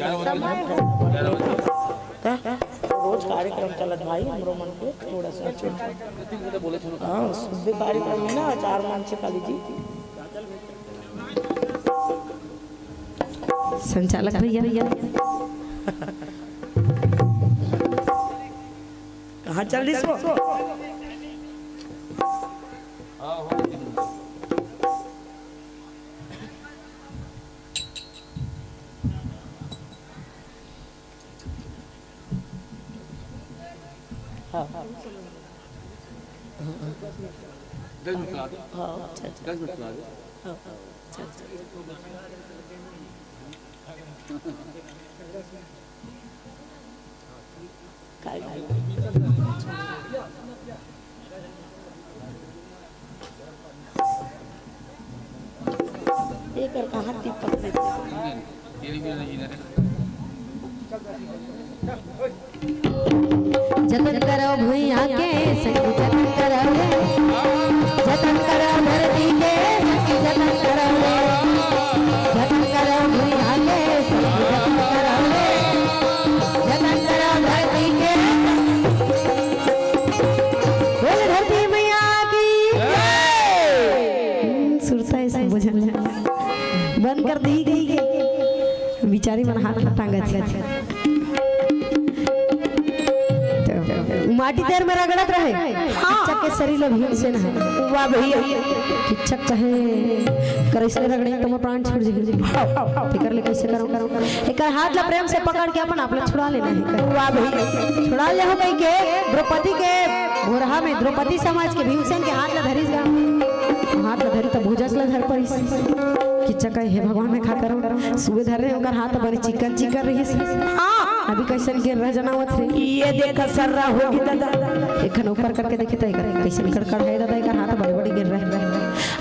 रोज कार्यक्रम चलत भाई हमरो मन को थोड़ा सा छोटा। हाँ सुबह कार्यक्रम में ना 4 मानसे काली जी संचालक भैया कहाँ चल रही सो? देकर कहाँ टिपक देते जतन करो भुइया के संगी जतन करो जतन करो धरती के संगी जतन करो जतन करो भुइया के संगी जतन करो जतन करो धरती के बोल धरती मैया की सुरता ऐसे बुझल बंद कर दी गई बिचारी मन हाथ टांगा थी माटी देर में रगड़त रहे किच्चक के शरीर में भीम से ना वाह भैया किच्चक कहे करैसे रगड़े तो मैं प्राण छोड़ जाएगी फिकर ले कैसे करूं एक हाथ ला प्रेम से पकड़ के अपन आप लोग छुड़ा लेना है वाह भैया छुड़ा ले हो गई के द्रौपदी के घोरहा में द्रौपदी समाज के भीमसेन के हाथ ला धरिस गा हाथ ला धरी तो भुजस ला धर पड़ी किच्चक कहे हे भगवान मैं खा करूं सुबह धर रहे होकर हाथ बड़ी चिकन चिकन रही हां अभी कैसे गिर रह जनावत रे ये देख सर्रा होगी दादा एकन ऊपर करके देखी तो कैसे कड़कड़ है दादा एक हाथ बड़े बड़े गिर रहे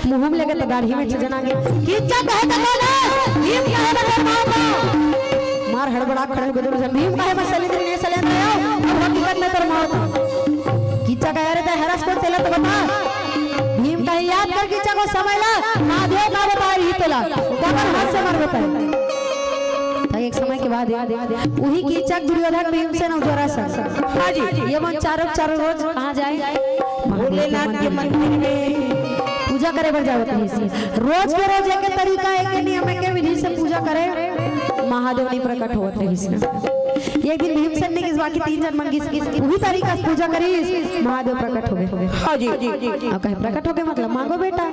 मुंह में लगे तो दाढ़ी में जना गया किच्चक कहे तो बोले भीम कहे बगैर मार हड़बड़ा खड़े हो गए भीम कहे मैं सलेंद्र ने सलेंद्र आओ अब हकीकत में तर मार किच्चक कह रहे थे हरस को तेला तो बता भीम कहे याद कर किच्चक को समय ला ना दे ना बता रही तेला कमर हाथ से मार बता एक समय के बाद वही कीचक दुर्योधन भीमसेन और जरासंध हां जी ये मन चारों रोज कहां जाए भोलेनाथ के मंदिर में पूजा करे बर जावत है रोज के रोज एक तरीका एक नियम के विधि से पूजा करे महादेव नहीं प्रकट होत रही एक दिन भीमसेन ने किस बाकी 3 जन मन की वही तरीका से पूजा करी महादेव प्रकट हो गए हां जी अब कहे प्रकट हो गए मतलब मांगो बेटा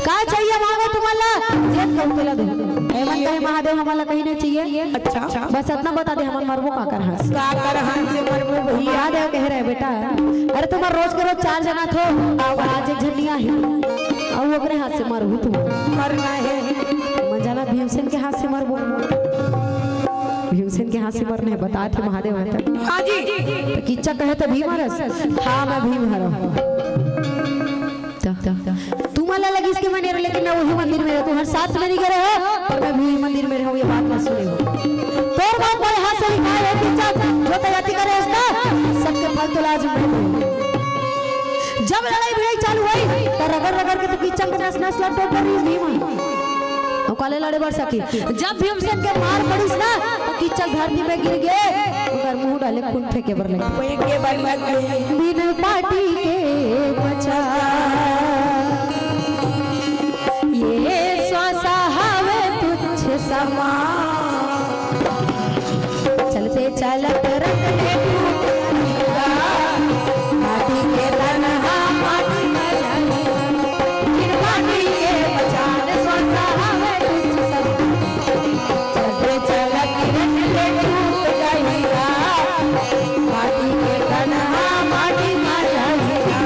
का चाहिए मांगो तुम्हारा जेत कहू केला दे एमन कहे महादेव हमारा कहीं नहीं चाहिए अच्छा बस इतना बता दे हम मरबो का कर हंस से मरबो भैया महादेव कह रहे बेटा अरे तुम रोज के रोज 4 जना थो आज एक झनिया है और ओकरे हाथ से मरबू तुम मरना है मन जाना भीमसेन के हाथ से मरबो भीमसेन के हाथ से मरने है बता थे महादेव हां जी तो किच्चक कहे तो भीम हरस हां मैं भीम हरो तुम्हारा लगी इसके मैं नहीं लेकिन मैं वही मंदिर में रहता हूं हर साथ में नहीं गए हो और मैं भी मंदिर में रहूं ये बात ना सुने हो तोर बात बड़े हाथ से लिखा है किच्चक जो तैयारी करे उसका सबके फल तो लाजम है जब लड़ाई भिड़ाई चालू हुई तो रगड़ रगड़ के तो किच्चक के नस नस लड़ पड़ी भीम और काले लड़े बढ़ सकी जब भीमसेन के मार पड़ीस ना तो किच्चक धरती में गिर गए ओकर मुंह डाले खून फेंके बर लगे कोई के बार बिन पार्टी के बचा ये स्वसहावे तुच्छ समा चलते चलत रंग में माटी के तनहा माटी में जाने बिन पार्टी के बचा स्वसहावे तुच्छ समा चलते चलत रंग में टूट जाएगा माटी के तनहा माटी में जाएगा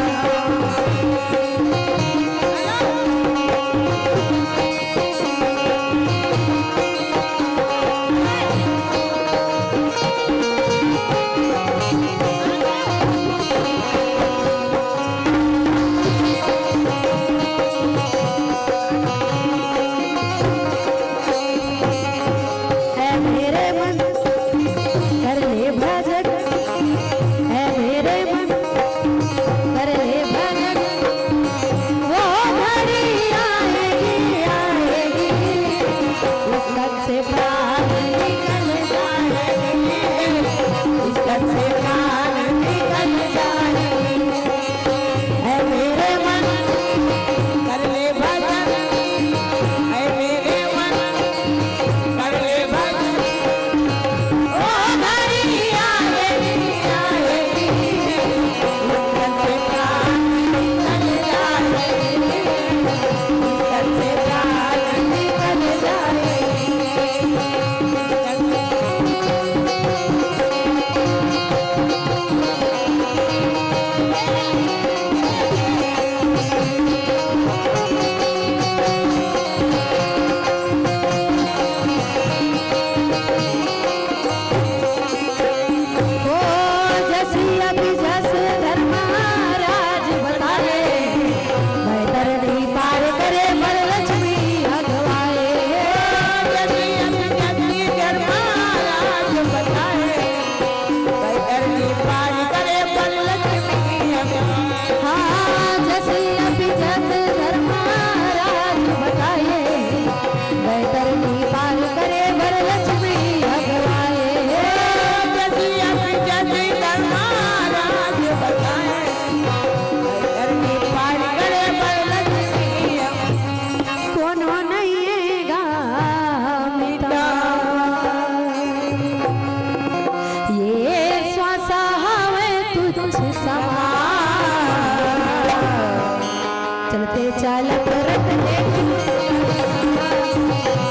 चलते चालत रखते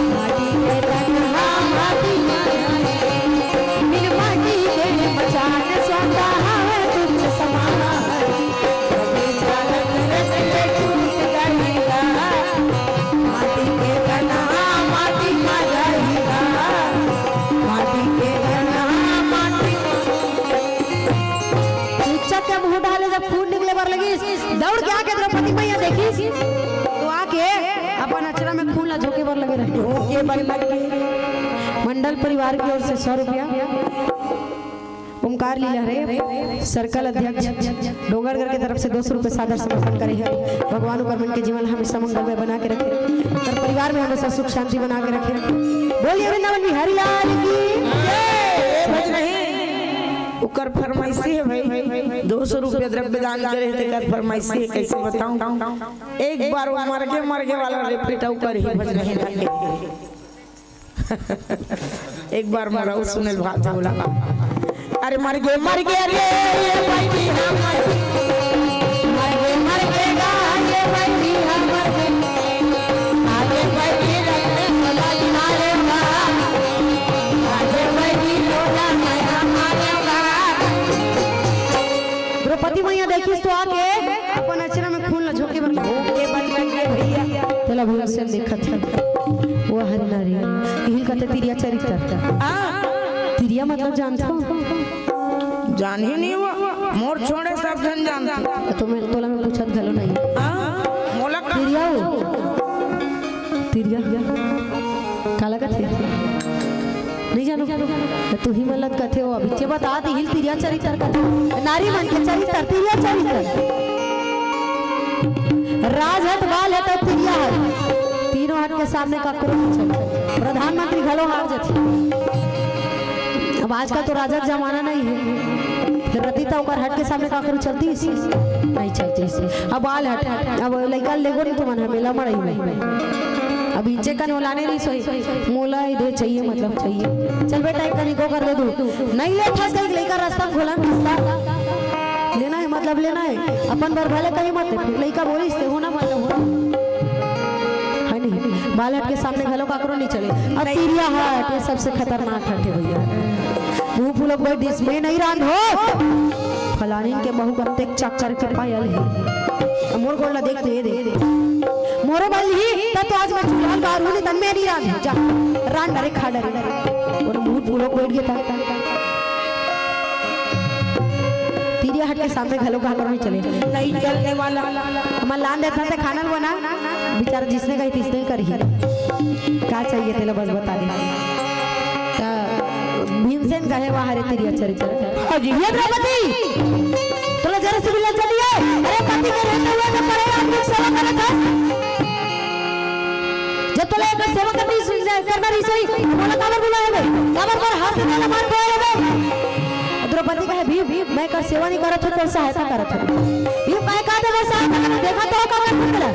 माटी के तन्हा माटी बिन माटी के मचान स्वाता है तुझ समाना चलते चालत रखते टूट जाएगा माटी के तन्हा माटी में जाएगा माटी के तन्हा माटी शिक्षा के मुंह डाले जब खून निकले बार लगी दौड़ के आके द्रौपदी मैया देखी तो आके अपन अचरा में खून ला झोंके बार लगे रहे ये बन मंडल परिवार की ओर से 100 रुपया ओमकार लीला रे सर्कल अध्यक्ष डोंगरगढ़ की तरफ से 200 रुपये सादर समर्पण करे हैं। भगवान उपरमन के जीवन हमेशा मंगलमय बना के रखे और परिवार में हमेशा सुख शांति बना के रखे। बोलिए वृंदावन बिहारी लाल की उकर फरमाइशी है भाई 200 रुपया द्रव्य दान करे थे कर फरमाइशी है कैसे बताऊं। एक बार वो मर के वाला रिपीट आउ कर ही भज नहीं लगे एक बार मरा सुनील भात बोला अरे मर गए रे ये भाई भी हम मर गएगा ये भाई भी हम मर गए आगे भाई भी रखने वाला मारे आगे भाई भी रोना मैं हमारे द्रौपदी मैया देखी तो आके अपन अचरा में खून ला झोंके बन के बन गए भैया तेला भूल से देखत है वो हरि नारी हिल कहते तिरिया चरित्र तिरिया मतलब जानते हो जान ही नहीं हुआ मोर छोड़े सब जन जानते तो मैं तोला में पूछत गलो नहीं मोला तिरिया हो तिरिया काला कथे नहीं जानो तू ही मलत कथे हो अभी बता दे हिल तिरिया चरित्र कथे नारी मन के चरित्र तिरिया चरित्र राजहट वाल है तो तिरिया है तीनों हाथ के सामने का प्रधानमंत्री घलो हार जाते। अब आज का तो राजक जमाना नहीं है फिर रतिता ओकर हट के सामने का करू चलती नहीं चलती अब आल हट अब लइका लेगो नहीं तो मन मेला मड़ई में अब इंचे का नोलाने नहीं सोई मोला इधर चाहिए मतलब चाहिए चल बेटा एक कनी को कर दे दू नहीं ले फंस गई लइका रास्ता खोला रास्ता लेना है मतलब लेना है अपन बार भले कहीं मत फिर लइका बोलिस ते हो ना मतलब हो है नहीं बालहट के सामने घलो काकरो नहीं चले अब तिरिया हट ये सबसे खतरनाक हट है भैया मुंह फूलों बैठ इसमें नहीं रांध हो फलानी के बहु कत्तेक चक्कर के पायल है मोर गोला देख तो ये दे मोरो बल ही तो आज मैं चूल्हा बाहर हूं तन में नहीं रांध जा रांध डरे खा डरे और मुंह फूलों बैठ गया तिरिया हट के सामने घलो का नहीं चले नहीं चलने वाला हम लान देता थे खाना बना बेचारा जिसने कही तिसने कर ही क्या चाहिए तेला बस बता दे भीमसेन कहे वहां रे तिरिया चरित्र हां जी ये द्रौपदी तोला जरा से मिलना चलिए अरे पति के रहते हुए तो परे आदमी सेवा करे था जब तोला एक सेवा करना नहीं सही बोला काबर बुलाए बे काबर पर हाथ से ना मार खोए बे द्रौपदी कहे भीम मैं कर सेवा नहीं करत हूं तो सहायता करत हूं भीम मैं कहते वो सहायता देखा तो काबर निकला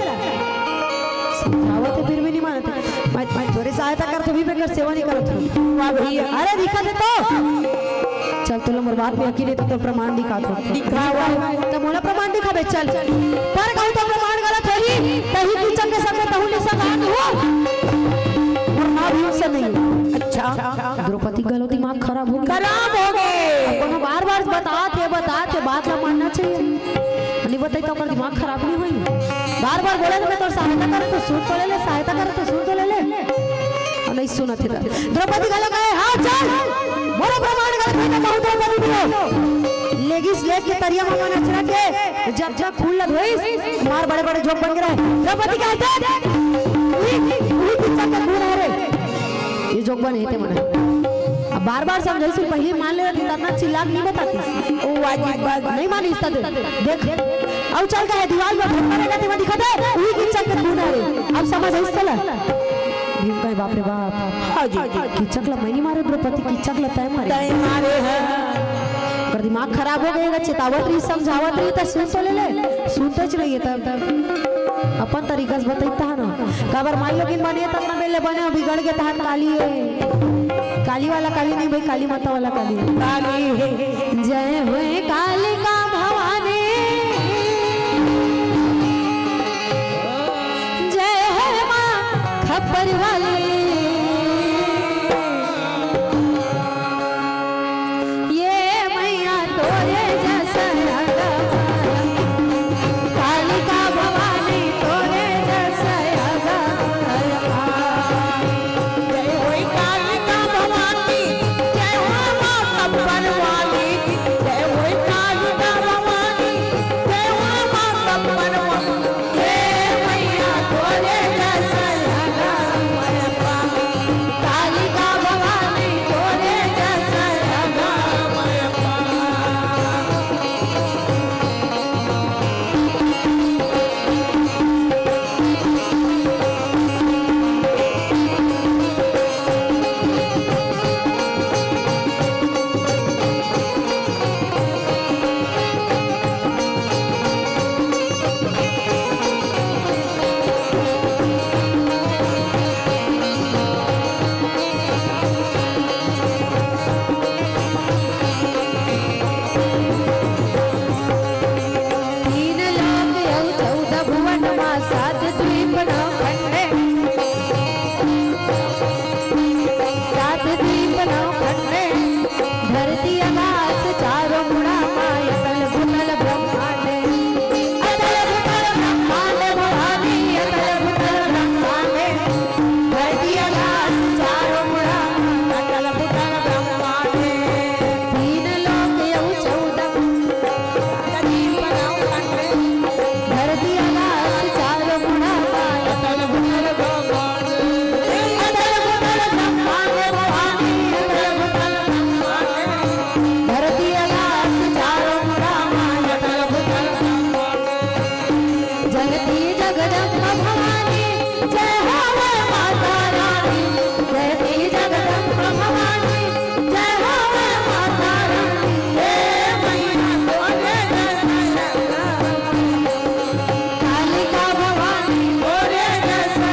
समझावत फिर भी नहीं मानते मैं थोड़ी सहायता करत भी मैं कर सेवा नहीं करत हूं वाह भैया अरे दिखा दे तो चल तो मोर बात में अकेले तो प्रमाण दिखा दो दिखावा तो मोला प्रमाण दिखा बे चल पर कहू तो प्रमाण गलत होई तही किचन के सामने तहु ले सब आन हो और ना भी उससे नहीं अच्छा द्रौपदी गलो दिमाग खराब हो गए कोनो बार-बार बताते बात ना मानना चाहिए नहीं बताई तो कर दिमाग खराब नहीं हुई बार-बार बोले तो मैं तो सहायता करे तो सुन तो ले ले सहायता करे तो सुन तो ले ले और नहीं सुना थे द्रौपदी गलो कहे हां चल मोरा प्रमाण गलत है तो बहुत द्रौपदी दियो लेगिस लेग के तरिया में मन अचरा के जब खून लग होई मार बड़े-बड़े जोक बन गए द्रौपदी कहते उही पिच्चा के खून है रे ये जोक बने थे मन अब बार-बार समझाई से पहले मान ले इतना चिल्ला नहीं बताती ओ वाजिब बात नहीं मानी इसका देख अब चल का है दीवार में भटका रहेगा ते दिखा दे वही किचक के खून है अब समझ आई इसला भीम कहे बाप रे बाप हां जी किचक ला मैंने मारे द्रौपदी किचक ला तय मारे है कर दिमाग खराब हो गएगा चेतावत रही समझावत रही तो सुन तो ले सुनते च रही तब अपन तरीका से बताइता है ना काबर माई लोगिन बने तब ना बेले बने बिगड़ गए तहन काली है काली वाला काली नहीं भाई काली माता वाला काली है जय हुए काली का भवानी जयती जगदम्बा भवानी जय हो वै माता रानी जयती जगदम्बा भवानी जय हो वै माता रानी हे मैया तोरे कालिका भवानी तोरे जैसा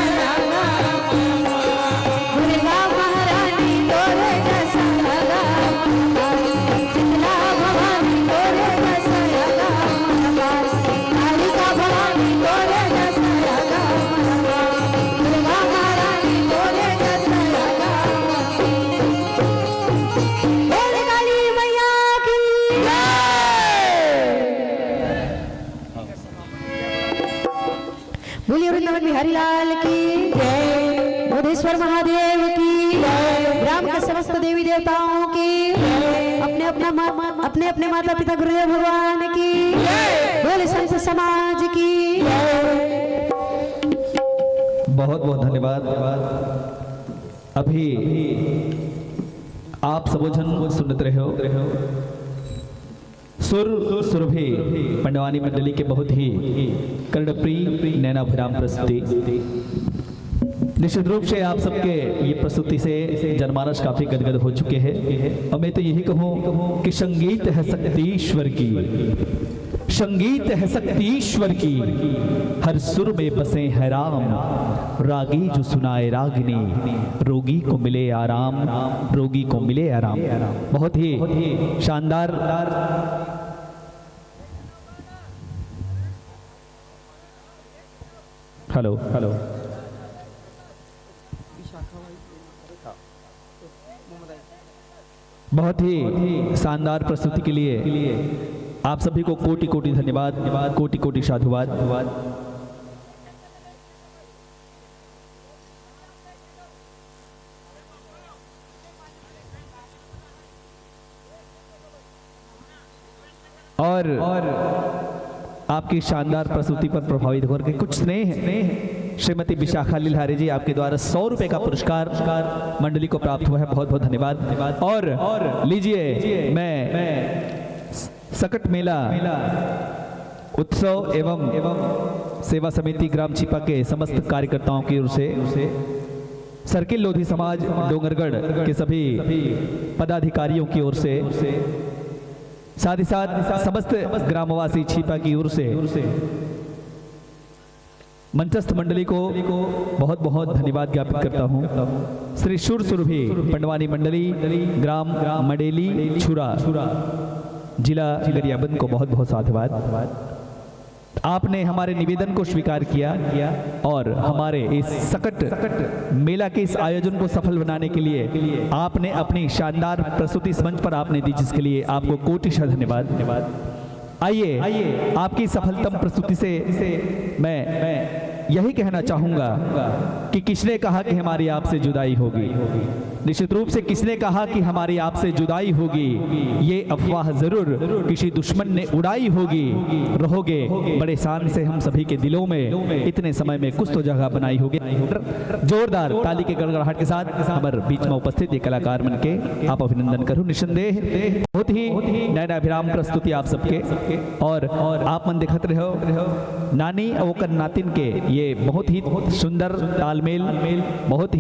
दुर्गा महारानी तोरे जैसा शीतला भवानी तोरे जैसा कालिका भवानी तोरे जैसा दुर्गा महारानी तोरे जैसा बोल काली मैया की बोलिए वृंदावन बिहारी लाल की जय बुद्धेश्वर महादेव की जय ग्राम के समस्त देवी देवताओं की अपने अपने माता पिता गुरुदेव भगवान की बोले संत समाज की बहुत बहुत धन्यवाद। अभी आप सब जन सुनत रहे हो सुरभि पंडवानी मंडली के बहुत ही कर्णप्रिय नैनाभिराम प्रस्तुति। निश्चित रूप से आप सबके ये प्रस्तुति से जनमानस काफी गदगद हो चुके हैं और मैं तो यही कहूँ कि संगीत है शक्ति ईश्वर की, संगीत है शक्ति ईश्वर की, हर सुर में बसे है राम, रागी जो सुनाए रागिनी, रोगी को मिले आराम, रोगी को मिले आराम। बहुत ही शानदार हेलो हेलो बहुत ही शानदार प्रस्तुति के लिए आप सभी को कोटि कोटि धन्यवाद, कोटि कोटि साधुवाद। और आपकी शानदार प्रस्तुति पर प्रभावित होकर के कुछ स्नेह श्रीमती विशाखा लिल्हारे जी आपके द्वारा 100 रुपए का पुरस्कार मंडली को प्राप्त हुआ है। बहुत बहुत धन्यवाद। और लीजिए मैं सकट मेला उत्सव एवं सेवा समिति ग्राम छिपा के समस्त कार्यकर्ताओं की ओर से सर्किल लोधी समाज डोंगरगढ़ के सभी पदाधिकारियों की ओर से साथ ही साथ समस्त ग्रामवासी छिपा की ओर से मंचस्थ मंडली को बहुत बहुत धन्यवाद ज्ञापित करता हूँ। श्री सुरभि पंडवानी मंडली ग्राम मडेली छुरा जिला गरियाबंद को बहुत बहुत साधुवाद। आपने हमारे निवेदन को स्वीकार किया और हमारे इस सकट मेला के इस आयोजन को सफल बनाने के लिए आपने अपनी शानदार प्रस्तुति इस मंच पर आपने दी, जिसके लिए आपको कोटिशः धन्यवाद। आइए आपकी सफलतम प्रस्तुति से मैं यही कहना चाहूंगा कि किसने कहा कि हमारी आपसे जुदाई होगी। निश्चित रूप से किसने कहा कि हमारी आपसे जुदाई होगी, ये अफवाह जरूर किसी दुश्मन ने उड़ाई होगी। रहोगे बड़े शान से हम सभी के दिलों में, इतने समय में कुछ तो जगह बनाई होगी। जोरदार ताली के गड़गड़ाहट के साथ हमारे बीच में उपस्थित ये कलाकार मन के आप अभिनंदन करूं। निस्संदेह बहुत ही नैनाभिराम प्रस्तुति आप सबके और आप मन देखत रहो नानी और नातिन के ये बहुत ही सुंदर तालमेल, बहुत ही